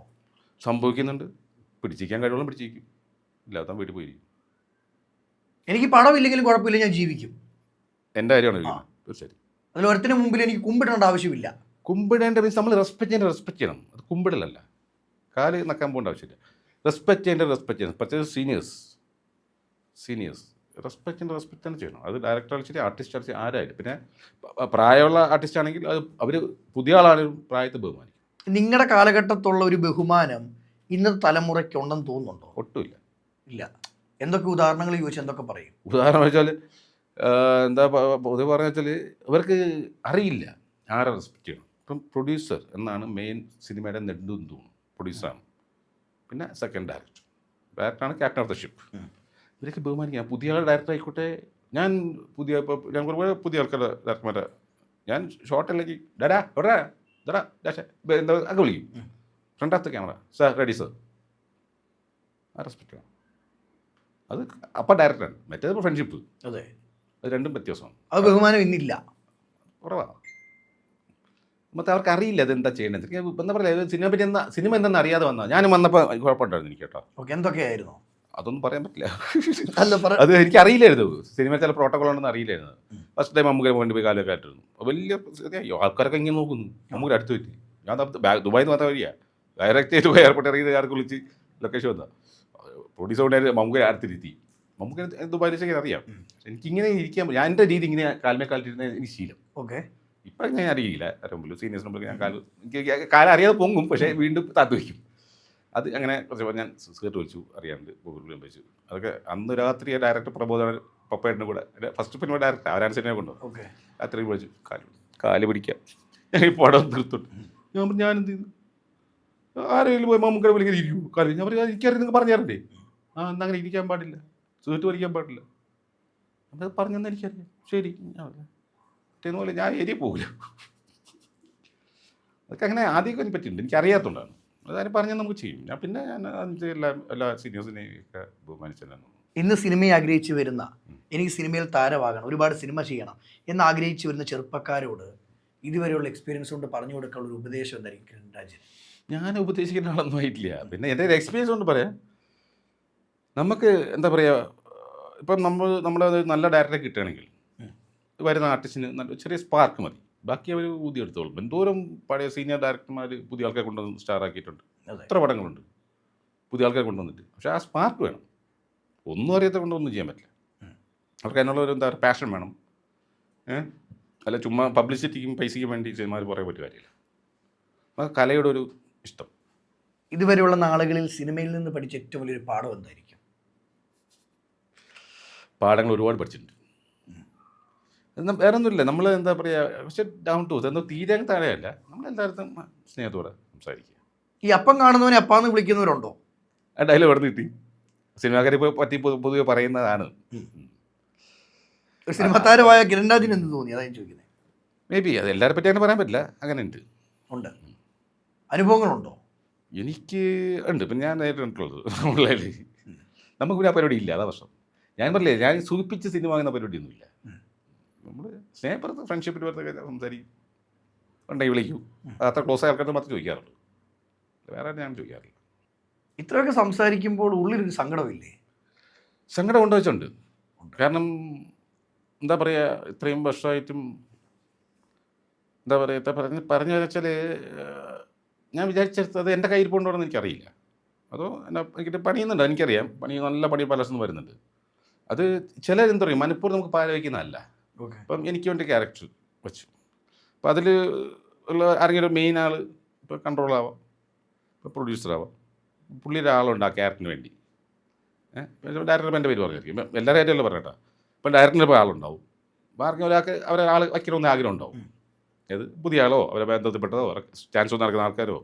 സംഭവിക്കുന്നുണ്ട്. പിടിച്ചിരിക്കാൻ കഴിവുള്ള പിടിച്ചിരിക്കും, ഇല്ലാത്ത വീട്ടിൽ പോയിരിക്കും. എനിക്ക് പണമില്ലെങ്കിലും കുഴപ്പമില്ല, ഞാൻ ജീവിക്കും. എൻ്റെ കാര്യമാണ് ചോദിക്കുന്നത്. തീർച്ചയായും അതിൽ ഒരുത്തിന് മുമ്പിൽ എനിക്ക് കുമ്പിടേണ്ട ആവശ്യമില്ല. കുമ്പിടേണ്ട മീൻസ് നമ്മൾ റെസ്പെക്ട് ചെയ്യണം. അത് കുമ്പിടലല്ല, കാല് നക്കാൻ പോകേണ്ട ആവശ്യമില്ല. റെസ്പെക്ട് ചെയ്യണം. പ്രത്യേകിച്ച് സീനിയേഴ്സ് റെസ്പെക്ട് തന്നെ ചെയ്യണം. അത് ഡയറക്ടർ ശരി, ആർട്ടിസ്റ്റ് ശരി, ആരായാലും. പിന്നെ പ്രായമുള്ള ആർട്ടിസ്റ്റ് ആണെങ്കിൽ അത് അവർ പുതിയ ആളാണെങ്കിലും പ്രായത്തെ ബഹുമാനിക്കും. നിങ്ങളുടെ കാലഘട്ടത്തുള്ള ഒരു ബഹുമാനം ഇന്നത്തെ തലമുറയ്ക്ക് ഉണ്ടെന്ന് തോന്നുന്നുണ്ടോ? ഒട്ടുമില്ല. ഇല്ല. എന്തൊക്കെ ഉദാഹരണങ്ങൾ ചോദിച്ചാൽ എന്തൊക്കെ പറയും? ഉദാഹരണം വെച്ചാൽ എന്താ പൊതുവെ പറഞ്ഞ വെച്ചാൽ ഇവർക്ക് അറിയില്ല ആരെ റെസ്പെക്ട് ചെയ്യണം. ഇപ്പം പ്രൊഡ്യൂസർ എന്നാണ് മെയിൻ സിനിമയുടെ നെടുന്ന് തോന്നുന്നു. പ്രൊഡ്യൂസറാണ്, പിന്നെ സെക്കൻഡ് ഡയറക്ടറാണ് ക്യാപ്റ്റൻ ഓഫ് ദ ഷിപ്പ്. ഇവരൊക്കെ ബഹുമാനിക്കാം. പുതിയ ആൾ ഡയറക്ടർ ആയിക്കോട്ടെ. ഞാൻ കുറേ പുതിയ ആൾക്കാരുടെ ഡയറക്ടർമാരെ ഞാൻ ഷോർട്ട് അല്ലെങ്കിൽ ഡാ എന്താ ഒക്കെ വിളിക്കും. Front of the camera, sir ready sir. ആ റെസ്പെക്ട് വേണം. അത് അപ്പം ഡയറക്ടറാണ്. മറ്റേത് ഫ്രണ്ട്ഷിപ്പ്. അതെ, അത് രണ്ടും വ്യത്യാസമാണ്. അത് ബഹുമാനം ഇന്നില്ല, കുറവാണ്. മറ്റേ അവർക്ക് അറിയില്ല അതെന്താ ചെയ്യേണ്ടത്. എന്താ പറയുക, സിനിമ എന്തെന്ന് അറിയാതെ വന്നാൽ ഞാനും വന്നപ്പോൾ കുഴപ്പമുണ്ടായിരുന്നു എനിക്ക് കേട്ടോ. ഓക്കെ, എന്തൊക്കെയായിരുന്നു? അതൊന്നും പറയാൻ പറ്റില്ല. അല്ല, അത് എനിക്ക് അറിയില്ലായിരുന്നു. സിനിമ ചില പ്രോട്ടോകോൾ ഉണ്ടെന്ന് അറിയില്ലായിരുന്നു. ഫസ്റ്റ് ടൈം നമുക്ക് വേണ്ടി പോയി കാലൊക്കെ ആയിട്ടിരുന്നു. വലിയ ആൾക്കാരൊക്കെ ഇങ്ങനെ നോക്കുന്നു. നമുക്ക് അടുത്ത് പറ്റി. ഞാൻ ദുബായിൽ നിന്ന് വന്ന വഴിയാണ്. ഡയറക്റ്റ് ചെയ്ത് എയർപോർട്ട് ഇറങ്ങി ആർക്ക് വിളിച്ച് ലൊക്കേഷൻ വന്നാൽ പ്രൊഡ്യൂസർ കൊണ്ടായിരുന്നു. നമുക്ക് അടുത്തിരുത്തി. നമുക്ക് ദുബായിലേക്ക് അറിയാം. എനിക്കിങ്ങനെ ഇരിക്കാൻ, ഞാൻ എൻ്റെ രീതി ഇങ്ങനെ കാലിരുന്ന എനിക്ക് ശീലം. ഓക്കെ. ഇപ്പം ഞാൻ അറിയില്ല ആരെങ്കിലും സീനിയേഴ്സ് നമ്മൾ ഞാൻ എനിക്ക് കാലം അറിയാതെ പൊങ്ങും, പക്ഷേ വീണ്ടും താത്തു വയ്ക്കും. അത് അങ്ങനെ കുറച്ച് ഞാൻ സ്കേർട്ട് വലിച്ചു അറിയാണ്ട് ഗൂഗിളിലും വെച്ചു. അതൊക്കെ അന്ന് രാത്രി ഡയറക്ടർ പ്രബോധന പപ്പയുടെ കൂടെ ഫസ്റ്റ് ഫിലിം ഡയറക്ടർ അവരാണ് സിനിമ കൊണ്ടു. രാത്രി വിളിച്ചു കാല് പിടിക്കുക. ഞാൻ ഈ പടം തീർത്തോട്ട് ഞാൻ എന്ത് ചെയ്തു, ആരെങ്കിലും പോയി മമ്മൂക്കടെ വിളിക്കാൻ ഇരിക്കൂ കാലം. ഞാൻ പറയാം എനിക്കറിയാം, നിങ്ങൾ പറഞ്ഞു തരണ്ടേ. എന്നാ അങ്ങനെ ഇരിക്കാൻ പാടില്ല, സ്കേർട്ട് വലിക്കാൻ പാടില്ല. അത് പറഞ്ഞെന്ന് എനിക്കറിയാം. ശരി, മറ്റേന്ന് പോലെ ഞാൻ ഏരിയ പോകില്ല. അതൊക്കെ അങ്ങനെ ആദ്യമൊക്കെ എനിക്ക് പറ്റിയിട്ടുണ്ട്. എനിക്കറിയാത്തതുകൊണ്ടാണ്. അതായത് പറഞ്ഞാൽ നമുക്ക് ചെയ്യും. ഞാൻ പിന്നെ എല്ലാ സീനിയേഴ്സിനെയും ഒക്കെ ബഹുമാനിച്ചതാണ്. ഇന്ന് സിനിമയെ ആഗ്രഹിച്ചു വരുന്ന, എനിക്ക് സിനിമയിൽ താരമാകണം, ഒരുപാട് സിനിമ ചെയ്യണം എന്ന് ആഗ്രഹിച്ചു വരുന്ന ചെറുപ്പക്കാരോട് ഇതുവരെയുള്ള എക്സ്പീരിയൻസ് കൊണ്ട് പറഞ്ഞു കൊടുക്കാനുള്ള ഒരു ഉപദേശം എന്തായിരിക്കും രാജൻ? ഞാൻ ഉപദേശിക്കുന്ന ആളൊന്നും ആയിട്ടില്ല. പിന്നെ എൻ്റെ ഒരു എക്സ്പീരിയൻസ് കൊണ്ട് പറയാം. നമുക്ക് എന്താ പറയുക, ഇപ്പം നമ്മുടെ നല്ല ഡയറക്ടറെ കിട്ടുകയാണെങ്കിൽ വരുന്ന ആർട്ടിസ്റ്റിന് നല്ല ചെറിയ സ്പാർക്ക് മതി. ബാക്കി അവർ ഊതി എടുത്തോളും. എന്തോരം പഴയ സീനിയർ ഡയറക്ടർമാർ പുതിയ ആൾക്കാരെ കൊണ്ടുവന്ന് സ്റ്റാർ ആക്കിയിട്ടുണ്ട്. എത്ര പടങ്ങളുണ്ട് പുതിയ ആൾക്കാരെ കൊണ്ടുവന്നിട്ട്. പക്ഷേ ആ സ്പാർക്ക് വേണം. ഒന്നും അറിയാത്ത കൊണ്ടൊന്നും ചെയ്യാൻ പറ്റില്ല. അവർക്ക് അതിനുള്ള ഒരു എന്താ പറയുക പാഷൻ വേണം. അല്ല ചുമ്മാ പബ്ലിസിറ്റിക്കും പൈസയ്ക്കും വേണ്ടി സിനിമ പറയാൻ പറ്റിയ കാര്യമില്ല. ആ കലയുടെ ഒരു ഇഷ്ടം. ഇതുവരെയുള്ള നാളുകളിൽ സിനിമയിൽ നിന്ന് പഠിച്ച ഏറ്റവും വലിയൊരു പാഠം എന്തായിരിക്കും? പാഠങ്ങൾ ഒരുപാട് പഠിച്ചിട്ടുണ്ട്. എന്നാൽ വേറെ ഒന്നുമില്ല. നമ്മൾ എന്താ പറയുക, പക്ഷേ ഡൗൺ ടു എന്തോ തീരെ താഴെയല്ല. നമ്മളെല്ലായിടത്തും സ്നേഹത്തോടെ സംസാരിക്കുക. ഈ അപ്പം കാണുന്നവനെ അപ്പാന്ന് വിളിക്കുന്നവരുണ്ടോ? ആ ഡയലോഗ് എവിടെ കിട്ടി? സിനിമാക്കാരെ പറ്റി പൊതുവെ പറയുന്നതാണ്. ഒരു സിനിമാ താരമായ കിരൺരാജിന് എന്ത് തോന്നി? അതാണ് ചോദിക്കുന്നത്. മേ ബി അത് എല്ലാവരെ പറ്റി അങ്ങനെ പറയാൻ പറ്റില്ല. അങ്ങനെ ഉണ്ട്. അനുഭവങ്ങളുണ്ടോ? എനിക്ക് ഉണ്ട്. ഇപ്പം ഞാൻ നേരിട്ടുള്ളത് ഓൺലൈനിൽ. നമുക്ക് പിന്നെ ആ പരിപാടി ഇല്ല. അതാ പ്രശ്നം. ഞാൻ പറഞ്ഞില്ലേ, ഞാൻ സൂചിപ്പിച്ച് സിനിമ വാങ്ങുന്ന പരിപാടിയൊന്നുമില്ല. നമ്മൾ സ്നേഹപ്പുറത്ത് ഫ്രണ്ട്ഷിപ്പിന് പുറത്തൊക്കെ സംസാരിക്കും, ഉണ്ടെങ്കിൽ വിളിക്കൂ. അത്ര ക്ലോസ് ആയ ആൾക്കാർക്ക് മാത്രം ചോദിക്കാറുള്ളൂ, വേറെ ഞാൻ ചോദിക്കാറില്ല. ഇത്രയൊക്കെ സംസാരിക്കുമ്പോൾ ഉള്ളിലൊരു സങ്കടമില്ലേ? സങ്കടം ഉണ്ടോ വെച്ചുണ്ട്. കാരണം എന്താ പറയുക, ഇത്രയും വർഷമായിട്ടും എന്താ പറയുക പറഞ്ഞു വെച്ചാൽ ഞാൻ വിചാരിച്ചത് അത് എൻ്റെ കയ്യിൽ പോകണമെന്ന് എനിക്കറിയില്ല. അതോ എനിക്ക് പണിയുന്നുണ്ട്, എനിക്കറിയാം. നല്ല പണി പലർന്നും വരുന്നുണ്ട്. അത് ചിലരെന്താ പറയുക, മനഃപൂർവ്വം നമുക്ക് പാല വയ്ക്കുന്നതല്ല. ഇപ്പം എനിക്ക് വേണ്ടി ക്യാരക്ടർ വെച്ചു. അപ്പം അതിൽ ഉള്ള ആരെങ്കിലും മെയിൻ ആൾ ഇപ്പോൾ കൺട്രോളാവാം, ഇപ്പോൾ പ്രൊഡ്യൂസറാവാം. പുള്ളിയുടെ ആളുണ്ട് ആ ക്യാരക്ടറിന് വേണ്ടി. ഡയറക്ടർ എൻ്റെ പേര് പറഞ്ഞിരിക്കും. ഇപ്പം എല്ലാവരും ആയിട്ടുമല്ലോ പറഞ്ഞേട്ടാ. ഇപ്പം ഡയറക്ടറിൻ്റെ ഇപ്പോൾ ആളുണ്ടാവും, ബാക്കി ഒരാൾക്ക് അവരെ ആൾ വയ്ക്കണമെന്ന് ആഗ്രഹം ഉണ്ടാവും. ഏത് പുതിയ ആളോ അവരെ ബന്ധത്തിൽപ്പെട്ടതോ ചാൻസ് നടക്കുന്ന ആൾക്കാരോ.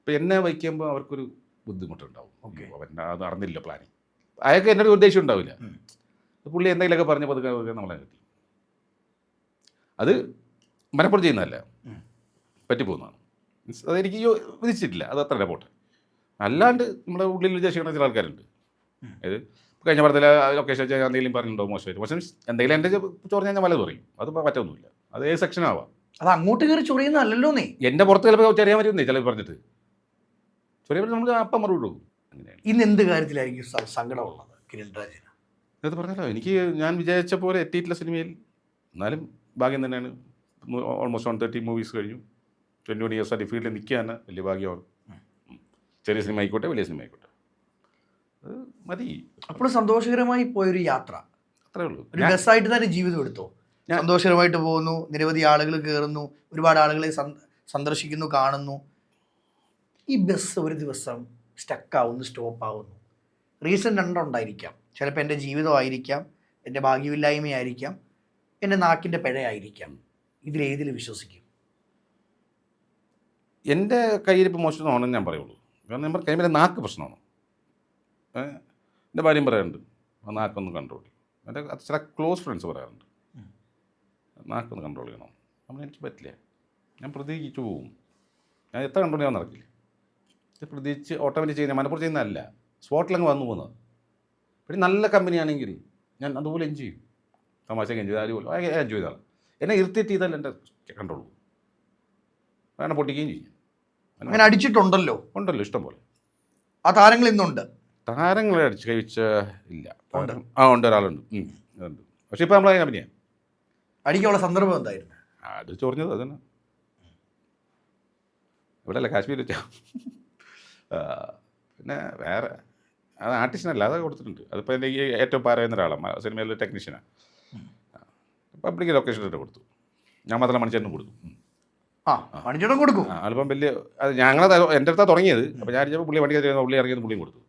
അപ്പോൾ എന്നെ വയ്ക്കുമ്പോൾ അവർക്കൊരു ബുദ്ധിമുട്ടുണ്ടാവും. അവൻ്റെ അത് അറിഞ്ഞില്ല പ്ലാനിങ്. അയാൾക്ക് എൻ്റെ ഒരു ഉദ്ദേശം ഉണ്ടാവില്ല. പുള്ളി എന്തെങ്കിലുമൊക്കെ പറഞ്ഞ് പതുക്കെ നമ്മളെ കിട്ടി. അത് മനഃപ്പുറം ചെയ്യുന്നതല്ല, പറ്റിപ്പോകുന്നതാണ്. മീൻസ് അതെനിക്ക് വിധിച്ചിട്ടില്ല. അത് അത്ര പോട്ടെ. അല്ലാണ്ട് നമ്മുടെ ഉള്ളിൽ വിചാരിക്കുന്ന ചില ആൾക്കാരുണ്ട്. അതായത് കഴിഞ്ഞ പടത്തിൽ ലൊക്കേഷൻ വെച്ചാൽ എന്തെങ്കിലും പറഞ്ഞിട്ടുണ്ടോ മോശമായിട്ട്. പക്ഷേ എന്തെങ്കിലും എൻ്റെ ചോറിഞ്ഞാൽ ഞാൻ വല്ലത് പറയും. അത് പറ്റൊന്നുമില്ല. അത് ഏത് സെക്ഷനാവാം. അത് അങ്ങോട്ട് കയറി ചൊറിയുന്നതല്ലോ. നീ എൻ്റെ പുറത്ത് ചിലപ്പോൾ ചെറിയാൻ പറ്റുന്നേ ചിലപ്പോൾ പറഞ്ഞിട്ട്. ചെറിയ നമ്മൾ അപ്പം മറുപടി കൊടുക്കും. അങ്ങനെയാണ്. ഇന്ന് എന്ത് കാര്യത്തിലായിരിക്കും സങ്കടമുള്ളത് കിരൺ രാജിന്? അത് പറഞ്ഞല്ലോ, എനിക്ക് ഞാൻ വിചാരിച്ച പോലെ എത്തിയിട്ടില്ല സിനിമയിൽ. എന്നാലും ഭാഗ്യം തന്നെയാണ്. ഓൾമോസ്റ്റ് 130 മൂവീസ് കഴിഞ്ഞു. 21 ഇയേഴ്സ് ആയിട്ട് ഫീൽഡിൽ നിൽക്കുകയാണ് വലിയ ഭാഗ്യമാണ്. ചെറിയ സിനിമ ആയിക്കോട്ടെ, വലിയ സിനിമ ആയിക്കോട്ടെ, അത് മതി. അപ്പോൾ സന്തോഷകരമായി പോയൊരു യാത്ര, അത്രേ ഉള്ളൂ. ഒരു ബസ്സായിട്ട് തന്നെ ജീവിതം എടുത്തോ? സന്തോഷകരമായിട്ട് പോകുന്നു, നിരവധി ആളുകൾ കയറുന്നു, ഒരുപാട് ആളുകളെ സന്ദർശിക്കുന്നു, കാണുന്നു. ഈ ബസ് ഒരു ദിവസം സ്റ്റക്കാവുന്നു, സ്റ്റോപ്പ് ആവുന്നു. റീസൺ രണ്ടുണ്ടായിരിക്കാം. ചിലപ്പോൾ എൻ്റെ ജീവിതമായിരിക്കാം, എൻ്റെ ഭാഗ്യമില്ലായ്മയായിരിക്കാം, എൻ്റെ നാക്കിൻ്റെ പിഴയായിരിക്കാം. ഇതിലേതിൽ വിശ്വസിക്കും? എൻ്റെ കയ്യിരിപ്പ് മോശമാണെന്ന് ഞാൻ പറയുള്ളൂ. കാരണം ഞാൻ കൈമേലെ നാക്ക് പ്രശ്നമാണ്. എൻ്റെ ഭാര്യയും പറയാറുണ്ട് ആ നാക്കൊന്ന് കൺട്രോൾ ചെയ്യും. എൻ്റെ ചില ക്ലോസ് ഫ്രണ്ട്സ് പറയാറുണ്ട് നാക്കൊന്ന് കൺട്രോൾ ചെയ്യണം. അപ്പം എനിക്ക് പറ്റില്ല, ഞാൻ പ്രതീക്ഷിച്ചു പോവും. ഞാൻ എത്ര കൺട്രോൾ ചെയ്യാൻ നടക്കില്ല. ഇത് പ്രതീക്ഷിച്ച് ഓട്ടോമാറ്റിക് ചെയ്യുന്ന മനപ്പുറം ചെയ്യുന്നതല്ല, സ്പോട്ടിലങ്ങ് വന്നു പോകുന്നത്. പിന്നെ നല്ല കമ്പനിയാണെങ്കിൽ ഞാൻ അതുപോലെ എൻജോയ് ചെയ്യും. തമാശക്ക് എൻജോയ് ചെയ്താൽ പോലും എൻജോയ് ചെയ്താൽ എന്നെ ഇറിറ്റേറ്റ് ചെയ്താൽ എൻ്റെ കൺട്രോൾ പോകും. വേണം പൊട്ടിക്കുകയും ചെയ്യും. അങ്ങനെ അടിച്ചിട്ടുണ്ടല്ലോ? ഉണ്ടല്ലോ, ഇഷ്ടം പോലെ. ആ താരങ്ങൾ ഇന്നുണ്ട്? താരങ്ങളെ അടിച്ച് കഴിച്ച ഇല്ല. ഉണ്ട്, ഒരാളുണ്ട്. ഉണ്ട്. പക്ഷെ ഇപ്പം നമ്മളെ കമ്പനിയാണ്. അടിക്കാനുള്ള സന്ദർഭം എന്തായിരുന്നു? അത് ചൊറിഞ്ഞത് അതന്നെ. ഇവിടെ അല്ല, കാശ്മീർ വെച്ചാ. പിന്നെ വേറെ അത് ആർട്ടിസ്റ്റിനല്ല, അതൊക്കെ കൊടുത്തിട്ടുണ്ട്. അതിപ്പോൾ എൻ്റെ ഈ ഏറ്റവും പറയുന്ന ഒരാളാണ് സിനിമയിലെ ടെക്നീഷ്യനാണ്. പബ്ലിക് ലൊക്കേഷനിലിട്ട് കൊടുത്തു. ഞാൻ മാത്രം മണിച്ചേട്ടനും കൊടുത്തു. മണിച്ചേട്ടൻ കൊടുക്കും. ആൽബം വലിയ അത് ഞങ്ങളെ എൻ്റെ അടുത്താണ് തുടങ്ങിയത്. അപ്പോൾ ഞാൻ പുള്ളി വണ്ടി പുള്ളി ഇറങ്ങിയത് പുള്ളിയും കൊടുത്തു.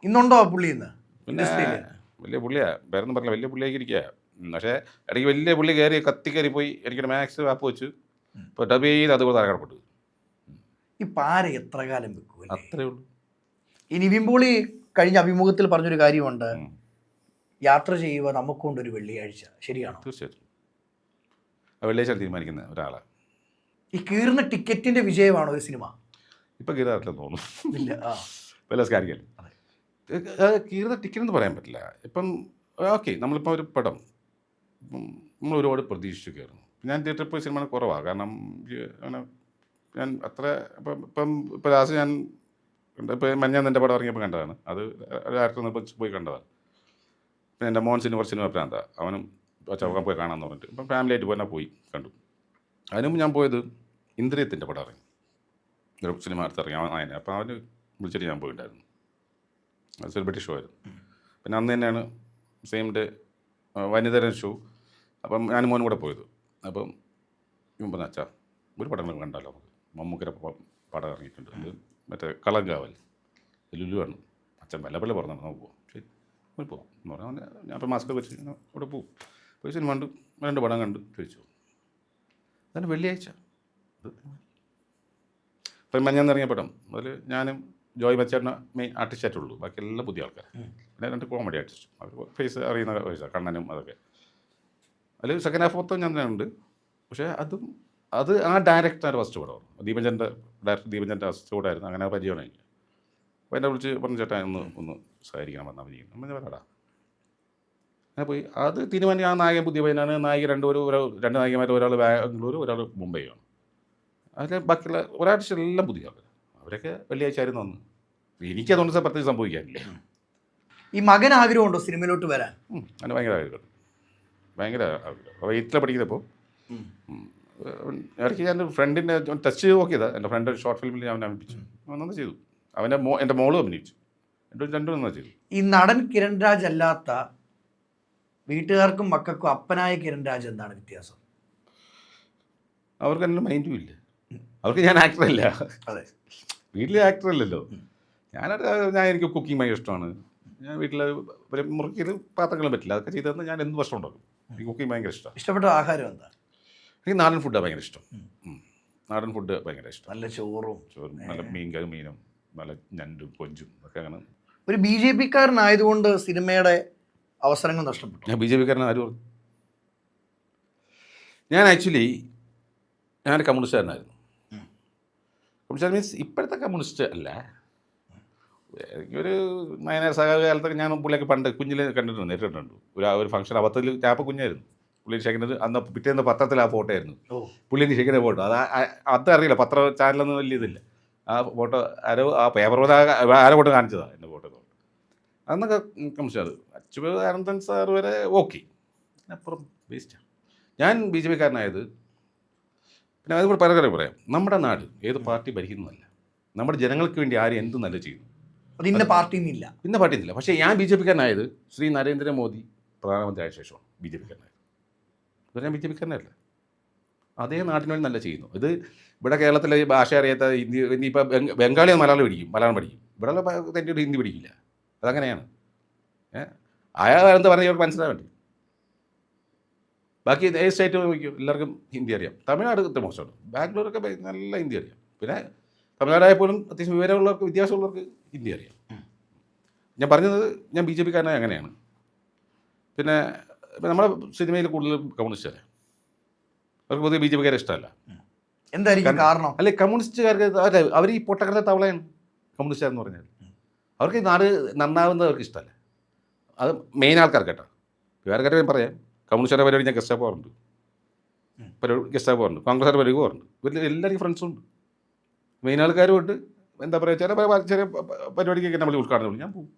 ഇന്നുണ്ടോ പുള്ളി? ഇന്ന് പിന്നെ വലിയ പുള്ളിയാണ്, വേറൊന്നും പറഞ്ഞില്ല, വലിയ പുള്ളിയാക്കി ഇരിക്കുക. പക്ഷേ ഇടയ്ക്ക് വലിയ പുള്ളി കയറി കയറി പോയി എനിക്കൊരു മാക്സ് ആപ്പ് വെച്ച് ഇപ്പോൾ ഡബ് ചെയ്ത് അതുപോലെ തറക്കടപ്പെട്ടു. ഈ പാര എത്ര കാലം വെക്കും? അത്രേ ഉള്ളൂ. ഈ നിവിൻ പോളി കഴിഞ്ഞ അഭിമുഖത്തിൽ പറഞ്ഞൊരു കാര്യമുണ്ട്, യാത്ര ചെയ്യുക നമുക്കൊണ്ടൊരു വെള്ളിയാഴ്ച. ശരിയാണോ? തീർച്ചയായിട്ടും. വെള്ളിയാഴ്ച തീരുമാനിക്കുന്ന ഒരാളാണ്. ഈ കീറുന്ന ടിക്കറ്റിന്റെ വിജയമാണോ ഒരു സിനിമ? ഇപ്പം കീറാറില്ലെന്ന് തോന്നുന്നു. ഇല്ല, പല കാര്യങ്ങൾ കീറുന്ന ടിക്കറ്റ് എന്ന് പറയാൻ പറ്റില്ല. ഇപ്പം ഓക്കെ, നമ്മളിപ്പോൾ ഒരു പടം നമ്മൾ ഒരുപാട് പ്രതീക്ഷിച്ച് കയറുന്നു. ഞാൻ തിയേറ്ററിൽ പോയി സിനിമ കുറവാണ്. കാരണം അങ്ങനെ ഞാൻ അത്ര ഇപ്പം ലാസ്റ്റ് ഞാൻ ഇപ്പോൾ മഞ്ഞാന്ന് എൻ്റെ പടം ഇറങ്ങിയപ്പോൾ കണ്ടതാണ്. അത് ഒരു ആക്ടർ നിർബന്ധിച്ച് പോയി കണ്ടതാണ്. പിന്നെ എൻ്റെ മോൻ സിനിമ പ്രാന്ത, അവനും ചവക്കാൻ പോയി കാണാമെന്ന് പറഞ്ഞിട്ട് ഇപ്പം ഫാമിലി ആയിട്ട് പോയി പോയി കണ്ടു. അതിനുമുമ്പ് ഞാൻ പോയത് ഇന്ദ്രിയത്തിൻ്റെ പടം ഇറങ്ങി, ഒരു സിനിമ അടുത്തിറങ്ങി അതിനെ. അപ്പോൾ അവന് വിളിച്ചിട്ട് ഞാൻ പോയിട്ടുണ്ടായിരുന്നു. അത് സെലിബ്രിറ്റി ഷോ ആയിരുന്നു. പിന്നെ അന്ന് തന്നെയാണ് സെയിം ഡേ വനിതര ഷോ. അപ്പം ഞാനും മോനും കൂടെ പോയത്. അപ്പം ഇവൻ പറഞ്ഞ അച്ഛാ ഒരു പടങ്ങളും കണ്ടാലോ, നമുക്ക് മമ്മൂക്കര പടം ഇറങ്ങിയിട്ടുണ്ട്, അത് മറ്റേ കളങ്കാവൽ ലുലുവാണ്. അച്ഛൻ വല്ലപ്പള്ളി പറഞ്ഞു നമുക്ക് പോകാം. ശരി പോയി പോകാം എന്ന് പറഞ്ഞാൽ ഞാൻ ഇപ്പോൾ മാസ്ക് വെച്ച് അവിടെ പോകും. പോയി സിനിമ കണ്ടു, 2 പടം കണ്ടു ചോദിച്ചു. അതാണ് വെള്ളിയാഴ്ച. ഇപ്പം മഞ്ഞാന്ന് ഇറങ്ങിയ പടം അതിൽ ഞാനും ജോയ് ബച്ചേട്ടന് മെയിൻ ആർട്ടിസ്റ്റായിട്ടുള്ളൂ, ബാക്കി എല്ലാം പുതിയ ആൾക്കാർ. പിന്നെ 2 കോമഡി ആർട്ടിസ്റ്റും, അവർ ഫേസ് അറിയുന്ന ഫേസാണ്, കണ്ണനും അതൊക്കെ. അതിൽ സെക്കൻഡ് ഹാഫ് മൊത്തം ഞാൻ തന്നെ ഉണ്ട്. പക്ഷേ അത് ആ ഡയറക്ടറിൻ്റെ ഫസ്റ്റ് പടമാണ്. ഡയറക്ടർ ദീപഞ്ചൻ്റെ ഫസ്റ്റ് പടമായിരുന്നു. അങ്ങനെ പരിചയമാണ് എനിക്ക്. അപ്പോൾ എന്നെ വിളിച്ച് പറഞ്ഞു ചേട്ടാ ഒന്ന് സഹകരിക്കണം പറഞ്ഞാൽ മതി. നമ്മൾ വരാടാ അങ്ങനെ പോയി. അത് തീരുമാനിക്കാൻ ആ നായകൻ പുതിയ പയ്യനാണ്. നായിക 2 നായികമാർ, ഒരാൾ ബാംഗ്ലൂർ, ഒരാൾ മുംബൈയാണ്. അതിൽ ബാക്കിയുള്ള ഒരാഴ്ച എല്ലാം പുതിയ ആൾക്കാർ. അവരൊക്കെ വെള്ളിയാഴ്ച ആയിരുന്നു വന്ന്. എനിക്കതുകൊണ്ട് പ്രത്യേകിച്ച് സംഭവിക്കാനില്ല. ഈ മകൻ ആഗ്രഹമുണ്ടോ സിനിമയിലോട്ട് വരാൻ? അതിന് ഭയങ്കര ആഗ്രഹം, ഭയങ്കര ആഗ്രഹം. 8th പഠിക്കുന്നപ്പോൾ ഇടയ്ക്ക് ഞാൻ ഫ്രണ്ടിൻ്റെ ടച്ച് ചെയ്ത് നോക്കിയതാണ്. എൻ്റെ ഫ്രണ്ട് ഷോർട്ട് ഫിലിമിൽ ഞാൻ അഭിനയിപ്പിച്ചു, നന്നായി ചെയ്തു. എൻ്റെ മോളും അഭിനയിച്ചു, രണ്ടും നന്നായി ചെയ്തു. ഈ നടൻ കിരൺ രാജ് അല്ലാത്ത വീട്ടുകാർക്കും മക്കൾക്കും അപ്പനായ കിരൺ രാജ് എന്താണ് വ്യത്യാസം? അവർക്ക് എൻ്റെ മൈൻഡും ഇല്ല. അവർക്ക് ഞാൻ ആക്ടറല്ല. അതെ, വീട്ടിലെ ആക്ടറല്ലല്ലോ. എനിക്ക് കുക്കിംഗ് ഭയങ്കര ഇഷ്ടമാണ്. ഞാൻ വീട്ടിൽ മുറുക്കിയത് പാത്രങ്ങളും പറ്റില്ല, അതൊക്കെ ചെയ്തതെന്ന് ഞാൻ എന്ത് വർഷം ഉണ്ടാക്കും. എനിക്ക് കുക്കിംഗ് ഭയങ്കര ഇഷ്ടമാണ്. ഇഷ്ടപ്പെട്ട ആഹാരം എന്താ? എനിക്ക് നാടൻ ഫുഡാണ് ഭയങ്കര ഇഷ്ടം. നാടൻ ഫുഡ് ഭയങ്കര ഇഷ്ടം. നല്ല ചോറും നല്ല മീനും നല്ല ഞണ്ടും കൊഞ്ചും ഒക്കെ. അങ്ങനെ ഒരു BJP കാരനായതുകൊണ്ട് സിനിമയുടെ അവസരങ്ങൾ നഷ്ടപ്പെട്ടു. ഞാൻ BJP കാരനാണ് ആര് പറഞ്ഞു? ഞാൻ ആക്ച്വലി ഞാനൊരു കമ്മ്യൂണിസ്റ്റുകാരനായിരുന്നു. കമ്മ്യൂണിസ്റ്റ് മീൻസ് ഇപ്പോഴത്തെ കമ്മ്യൂണിസ്റ്റ് അല്ല. എനിക്കൊരു സഹകാലത്തൊക്കെ ഞാൻ പുള്ളിയൊക്കെ പണ്ട് കുഞ്ഞിൽ കണ്ടിട്ടുണ്ട്, നേരിട്ടുണ്ട്. ഒരു ഫംഗ്ഷൻ അബദ്ധത്തിൽ ചാപ്പ കുഞ്ഞായിരുന്നു പുള്ളി ക്ഷേക്കുന്നത്. അന്ന് പിറ്റേന്ന് പത്രത്തിൽ ആ ഫോട്ടോ ആയിരുന്നു പുള്ളിൻ്റെ ക്ഷേക്കുന്ന ഫോട്ടോ. അതറിയില്ല, പത്ര ചാനലൊന്നും വലിയ ഇതില്ല. ആ ഫോട്ടോ ആരോ ആ പേപ്പർ ആരോ ഫോട്ടോ കാണിച്ചതാണ് എൻ്റെ ഫോട്ടോ. അന്നൊക്കെ കമ്മ്യൂണിസ്റ്റ് അത് അച്യുതാനന്ദൻ സാർ വരെ ഓക്കെ, അപ്പുറം വേസ്റ്റാണ്. ഞാൻ ബി ജെ പിക്കാരനായത് പിന്നെ അതുകൂടെ പല കാര്യം പറയാം. നമ്മുടെ നാട് ഏത് പാർട്ടി ഭരിക്കുന്നതല്ല, നമ്മുടെ ജനങ്ങൾക്ക് വേണ്ടി ആരും എന്ത് നല്ല ചെയ്യുന്നു. അത് ഇന്ന പാർട്ടിന്നില്ല, ഇന്ന പാർട്ടിന്നില്ല. പക്ഷേ ഞാൻ ബി ജെ പിക്കാരനായത് ശ്രീ നരേന്ദ്രമോദി പ്രധാനമന്ത്രി ആയ ശേഷമാണ് ബി ജെ പിക്കാരനായത്. ഇതുവരെ ഞാൻ ബി ജെ പിക്കാരനല്ല. അതേ നാട്ടിന് വേണ്ടി നല്ല ചെയ്യുന്നു. ഇത് ഇവിടെ കേരളത്തിലെ ഭാഷ അറിയാത്ത ഹിന്ദി, ഇനിയിപ്പോൾ ബംഗാളി മലയാളം പഠിക്കും. ഇവിടെ തെറ്റിയിട്ട് ഹിന്ദി പഠിക്കില്ല. അതങ്ങനെയാണ്. അയാൾ എന്താ പറഞ്ഞാൽ ഇവർക്ക് മനസ്സിലാൻ വേണ്ടി. ബാക്കി ഏത് സ്റ്റേറ്റ് നോക്കിയോ എല്ലാവർക്കും ഹിന്ദി അറിയാം. തമിഴ്നാട് മോശമാണ്, ബാംഗ്ലൂരൊക്കെ നല്ല ഹിന്ദി അറിയാം. പിന്നെ തമിഴ്നാടായ പോലും അത്യാവശ്യം വിവരമുള്ളവർക്ക് വിദ്യാഭ്യാസമുള്ളവർക്ക് ഹിന്ദി അറിയാം. ഞാൻ പറഞ്ഞത് ഞാൻ ബി ജെ പിക്കാരനായ അങ്ങനെയാണ്. പിന്നെ നമ്മുടെ സിനിമയിൽ കൂടുതൽ കമ്മ്യൂണിസ്റ്റുകാരെ, അവർക്ക് പൊതുവെ ബി ജെ പിക്കാരെ ഇഷ്ടമല്ല. എന്തായിരിക്കും കാരണം? അല്ലെ, കമ്മ്യൂണിസ്റ്റുകാർക്ക് അവർ ഈ പൊട്ടക്കടത്തെ തവളയാണ് കമ്മ്യൂണിസ്റ്റുകാരെന്ന് പറഞ്ഞാൽ. അവർക്ക് ഈ നാട് നന്നാവുന്നത് അവർക്ക് ഇഷ്ടമല്ല. അത് മെയിൻ ആൾക്കാർ കേട്ടോ. വേറെ കാര്യം പറയാം, കമ്മ്യൂണിസ്റ്റുകാരുടെ പരിപാടി ഞാൻ ഗസ്റ്റ് പോകാറുണ്ട്, കോൺഗ്രസ്സുകാരുടെ പരിപാടി പോകാറുണ്ട്. ഇവരിൽ എല്ലാവർക്കും ഫ്രണ്ട്സും ഉണ്ട്, മെയിൻ ആൾക്കാരും ഉണ്ട്. എന്താ പറയുക, ചെറിയ പരിപാടിക്കൊക്കെ നമ്മൾ ഉദ്ഘാടനം ചെയ്യും, ഞാൻ പോകും.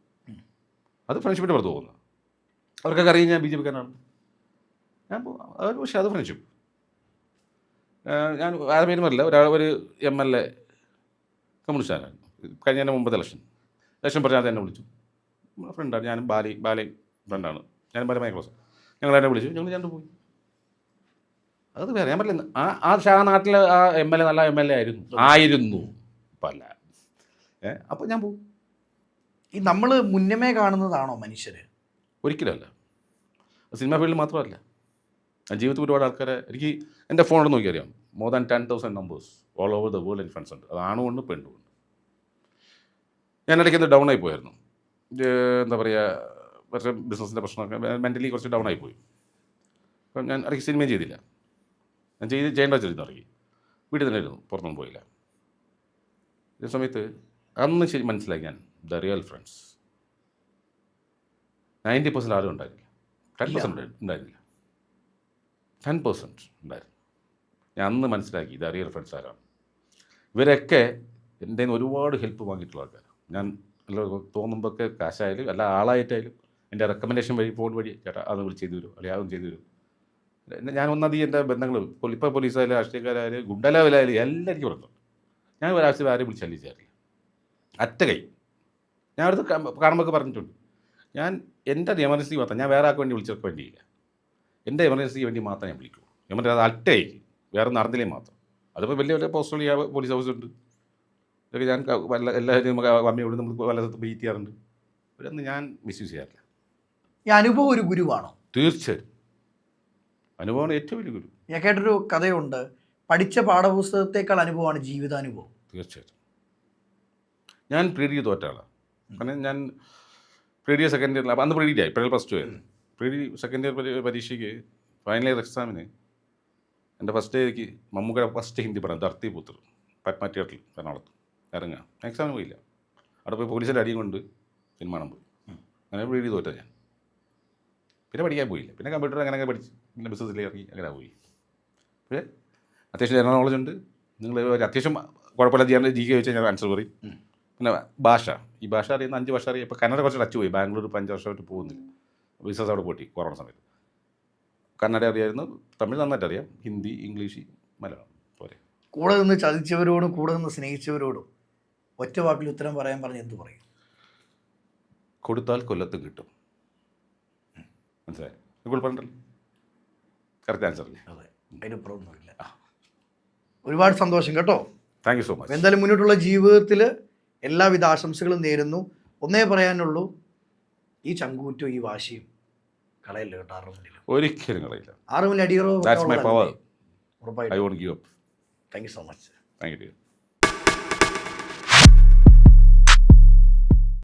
അത് ഫ്രണ്ട്ഷിപ്പിൻ്റെ പുറത്ത് പോകുന്നത്. അവർക്കൊക്കെ അറിയാം ഞാൻ ബി ജെ പിക്കാരനാണ്, ഞാൻ പോകും. അവർ പക്ഷേ അത് ഫ്രണ്ട്ഷിപ്പ്. ഞാൻ ആരെ പേരും പറയില്ല, ഒരു MLA കമ്മ്യൂണിസ്റ്റുകാരാണ്. കഴിഞ്ഞ മുമ്പത്തെ ഇലക്ഷൻ പറഞ്ഞാൽ എന്നെ വിളിച്ചു. ഫ്രണ്ടാണ്, ഞാനും ബാലയും ഫ്രണ്ടാണ്, ഞാനും ബാലമായി ക്ലോസ്. ഞങ്ങളെന്നെ വിളിച്ചു, ഞാൻ പോയി. അത് വേറെ ഞാൻ പറയില്ല. ആ നാട്ടിലെ ആ MLA നല്ല MLA ആയിരുന്നു ഇപ്പം അല്ല. അപ്പോൾ ഞാൻ പോകും. ഈ നമ്മൾ മുന്നമേ കാണുന്നതാണോ മനുഷ്യർ? ഒരിക്കലല്ല. സിനിമ ഫീൽഡിൽ മാത്രമല്ല, ജീവിതത്തിൽ ഒരുപാട് ആൾക്കാരെ എനിക്ക് എൻ്റെ ഫോണിൽ നോക്കി അറിയാം. More than 10,000 numbers all over the world. എൻ്റെ ഫ്രണ്ട്സ് ഉണ്ട്. അത് ആണുകൊണ്ട് പെണ്ണുകൊണ്ട്. ഞാൻ ഇടയ്ക്ക് ഡൗൺ ആയി പോയായിരുന്നു. എന്താ പറയുക, കുറച്ച് ബിസിനസ്സിൻ്റെ പ്രശ്നമൊക്കെ, മെൻ്റലി കുറച്ച് ഡൗൺ ആയിപ്പോയി. അപ്പം ഞാൻ ഇടയ്ക്ക് സിനിമയും ചെയ്തില്ല. ഞാൻ ചെയ്യേണ്ട വെച്ചിരുന്നു. ഇറങ്ങി വീട്ടിൽ തന്നെ ഇരുന്നു, പുറത്തൊന്നും പോയില്ല. ഈ സമയത്ത് അന്ന് ശരി മനസ്സിലാക്കി ഞാൻ ദ റിയൽ ഫ്രണ്ട്സ് 90% ആരും ഉണ്ടായിരുന്നില്ല. 10% ഉണ്ടായിരുന്നില്ല. 10% ഉണ്ടായിരുന്നു. ഞാൻ അന്ന് മനസ്സിലാക്കി ദ റിയൽ ഫ്രണ്ട്സ് ആരാണ്. ഇവരൊക്കെ എൻ്റെ ഒരുപാട് ഹെൽപ്പ് വാങ്ങിയിട്ടുള്ള ആൾക്കാർ. ഞാൻ തോന്നുമ്പോഴൊക്കെ കാശായാലും അല്ല ആളായിട്ടായാലും എൻ്റെ റെക്കമെൻഡേഷൻ വഴി, ഫോൺ വഴി, ചേട്ടാ അത് വിളിച്ച് ചെയ്തു തരും, അല്ലെങ്കിൽ അതൊന്നും ചെയ്തു തരും. ഞാൻ ഒന്നധികം എൻ്റെ ബന്ധങ്ങൾ ഇപ്പോൾ പോലീസായാലും രാഷ്ട്രീയക്കാരായാലും ഗുണ്ടലായാലും എല്ലാം എനിക്ക് പറഞ്ഞു. ഞാൻ ഒരാഴ്ച ആരെയും വിളിച്ച് ശല്യിച്ചാറില്ല. അറ്റ കൈ. ഞാൻ അടുത്ത് കാണുമ്പോൾ പറഞ്ഞിട്ടുണ്ട്, ഞാൻ എൻ്റെ എമർജൻസി മാത്രം, ഞാൻ വേറെ ആൾക്ക് വേണ്ടി വിളിച്ചവർക്ക് വേണ്ടിയില്ല. എൻ്റെ എമർജൻസിക്ക് വേണ്ടി മാത്രം ഞാൻ വിളിക്കൂ. എമർജൻസി അത് അറ്റയ്ക്ക് വേറെ നടന്നില്ലേ മാത്രം. അതിപ്പോൾ വലിയ വലിയ പോസ്റ്റൽ പോലീസ് ഓഫീസുണ്ട്. ഇതൊക്കെ ഞാൻ എല്ലാവരും അമ്മയോട് നമ്മൾ പല സ്ഥലത്ത് വെയിറ്റ് ചെയ്യാറുണ്ട്. ഇവരൊന്നും ഞാൻ മിസ്യൂസ് ചെയ്യാറില്ല. ഈ അനുഭവം ഒരു ഗുരുവാണോ? തീർച്ചയായും അനുഭവമാണ് ഏറ്റവും വലിയ ഗുരു. ഞാൻ കേട്ടൊരു കഥയുണ്ട്, പഠിച്ച പാഠപുസ്തകത്തേക്കാൾ അനുഭവമാണ് ജീവിതാനുഭവം. തീർച്ചയായിട്ടും. ഞാൻ പ്രീഡിക്ക് തോറ്റ ആളാണ്. കാരണം ഞാൻ പ്രീഡിയ സെക്കൻഡ് ഇയറിൽ, അന്ന് പ്രീഡിയ ആയി, +2 ആയിരുന്നു. പ്രീഡി സെക്കൻഡ് ഇയർ പരീക്ഷയ്ക്ക് ഫൈനൽ ഇയർ എക്സാമിന് എൻ്റെ ഫസ്റ്റ് ഡേക്ക് മമ്മൂക്കയുടെ ഫസ്റ്റ് ഹിന്ദി പടം ധർത്തി പുത്ര പത്മ തിയേറ്ററിൽ എറണാകുളത്ത് ഇറങ്ങുക. എക്സാമിന് പോയില്ല. അവിടെ പോയി പോലീസിൻ്റെ അടിയും കൊണ്ട് സിനിമ കാണാൻ പോയി. അങ്ങനെ പ്രീഡി തോറ്റ ഞാൻ. പിന്നെ പഠിക്കാൻ പോയില്ല. പിന്നെ കമ്പ്യൂട്ടർ അങ്ങനെ പഠിച്ച് പിന്നെ ബിസിനസ്സിൽ ഇറങ്ങി അങ്ങനെ പോയി. പക്ഷേ അത്യാവശ്യം ജനറൽ നോളജ് ഉണ്ട്. നിങ്ങൾ അത്യാവശ്യം കുഴപ്പമില്ല ചെയ്യാൻ GK ചോദിച്ചാൽ ഞാൻ ആൻസർ പറയും. പിന്നെ ഭാഷ, ഈ ഭാഷ അറിയുന്ന 5 ഭാഷ അറിയാം. ഇപ്പോൾ കന്നഡ കുറച്ച് ടച്ച് പോയി. ബാംഗ്ലൂർ ഇപ്പോൾ 5 വർഷമായിട്ട് പോകുന്നില്ല. ബിസിനസ് അവിടെ പോയി കൊറോണ സമയത്ത്. കന്നഡ അറിയായിരുന്നു, തമിഴ് നന്നായിട്ട് അറിയാം, ഹിന്ദി, ഇംഗ്ലീഷ്, മലയാളം പോരെ. കൂടെ നിന്ന് ചതിച്ചവരോടും കൂടെ നിന്ന് സ്നേഹിച്ചവരോടും ഒറ്റ വാക്കിൽ ഉത്തരം പറയാൻ പറഞ്ഞ് എന്ത് പറയും? കൊടുത്താൽ കൊല്ലത്തും കിട്ടും. മനസ്സിലായി? ഇപ്പോൾ പറഞ്ഞിട്ടല്ലോ, കറക്റ്റ് ആൻസർ അല്ലേ? അതെ, അതിനപ്പുറമൊന്നുമില്ല. ഒരുപാട് സന്തോഷം കേട്ടോ. Thank you so much. എന്തായാലും മുന്നോട്ടുള്ള ജീവിതത്തിൽ എല്ലാവിധ ആശംസകളും നേരുന്നു. ഒന്നേ പറയാനുള്ളൂ, ഈ ചങ്കൂറ്റും ഈ വാശിയും കളയില്ല കേട്ടോ. 6 മുന്നിൽ ഒരിക്കലും കളയില്ല. 6 മുന്നിൽ അടിയറോ. That's my power. ഉറപ്പായിട്ടും. I won't give up. Thank you so much. Thank you.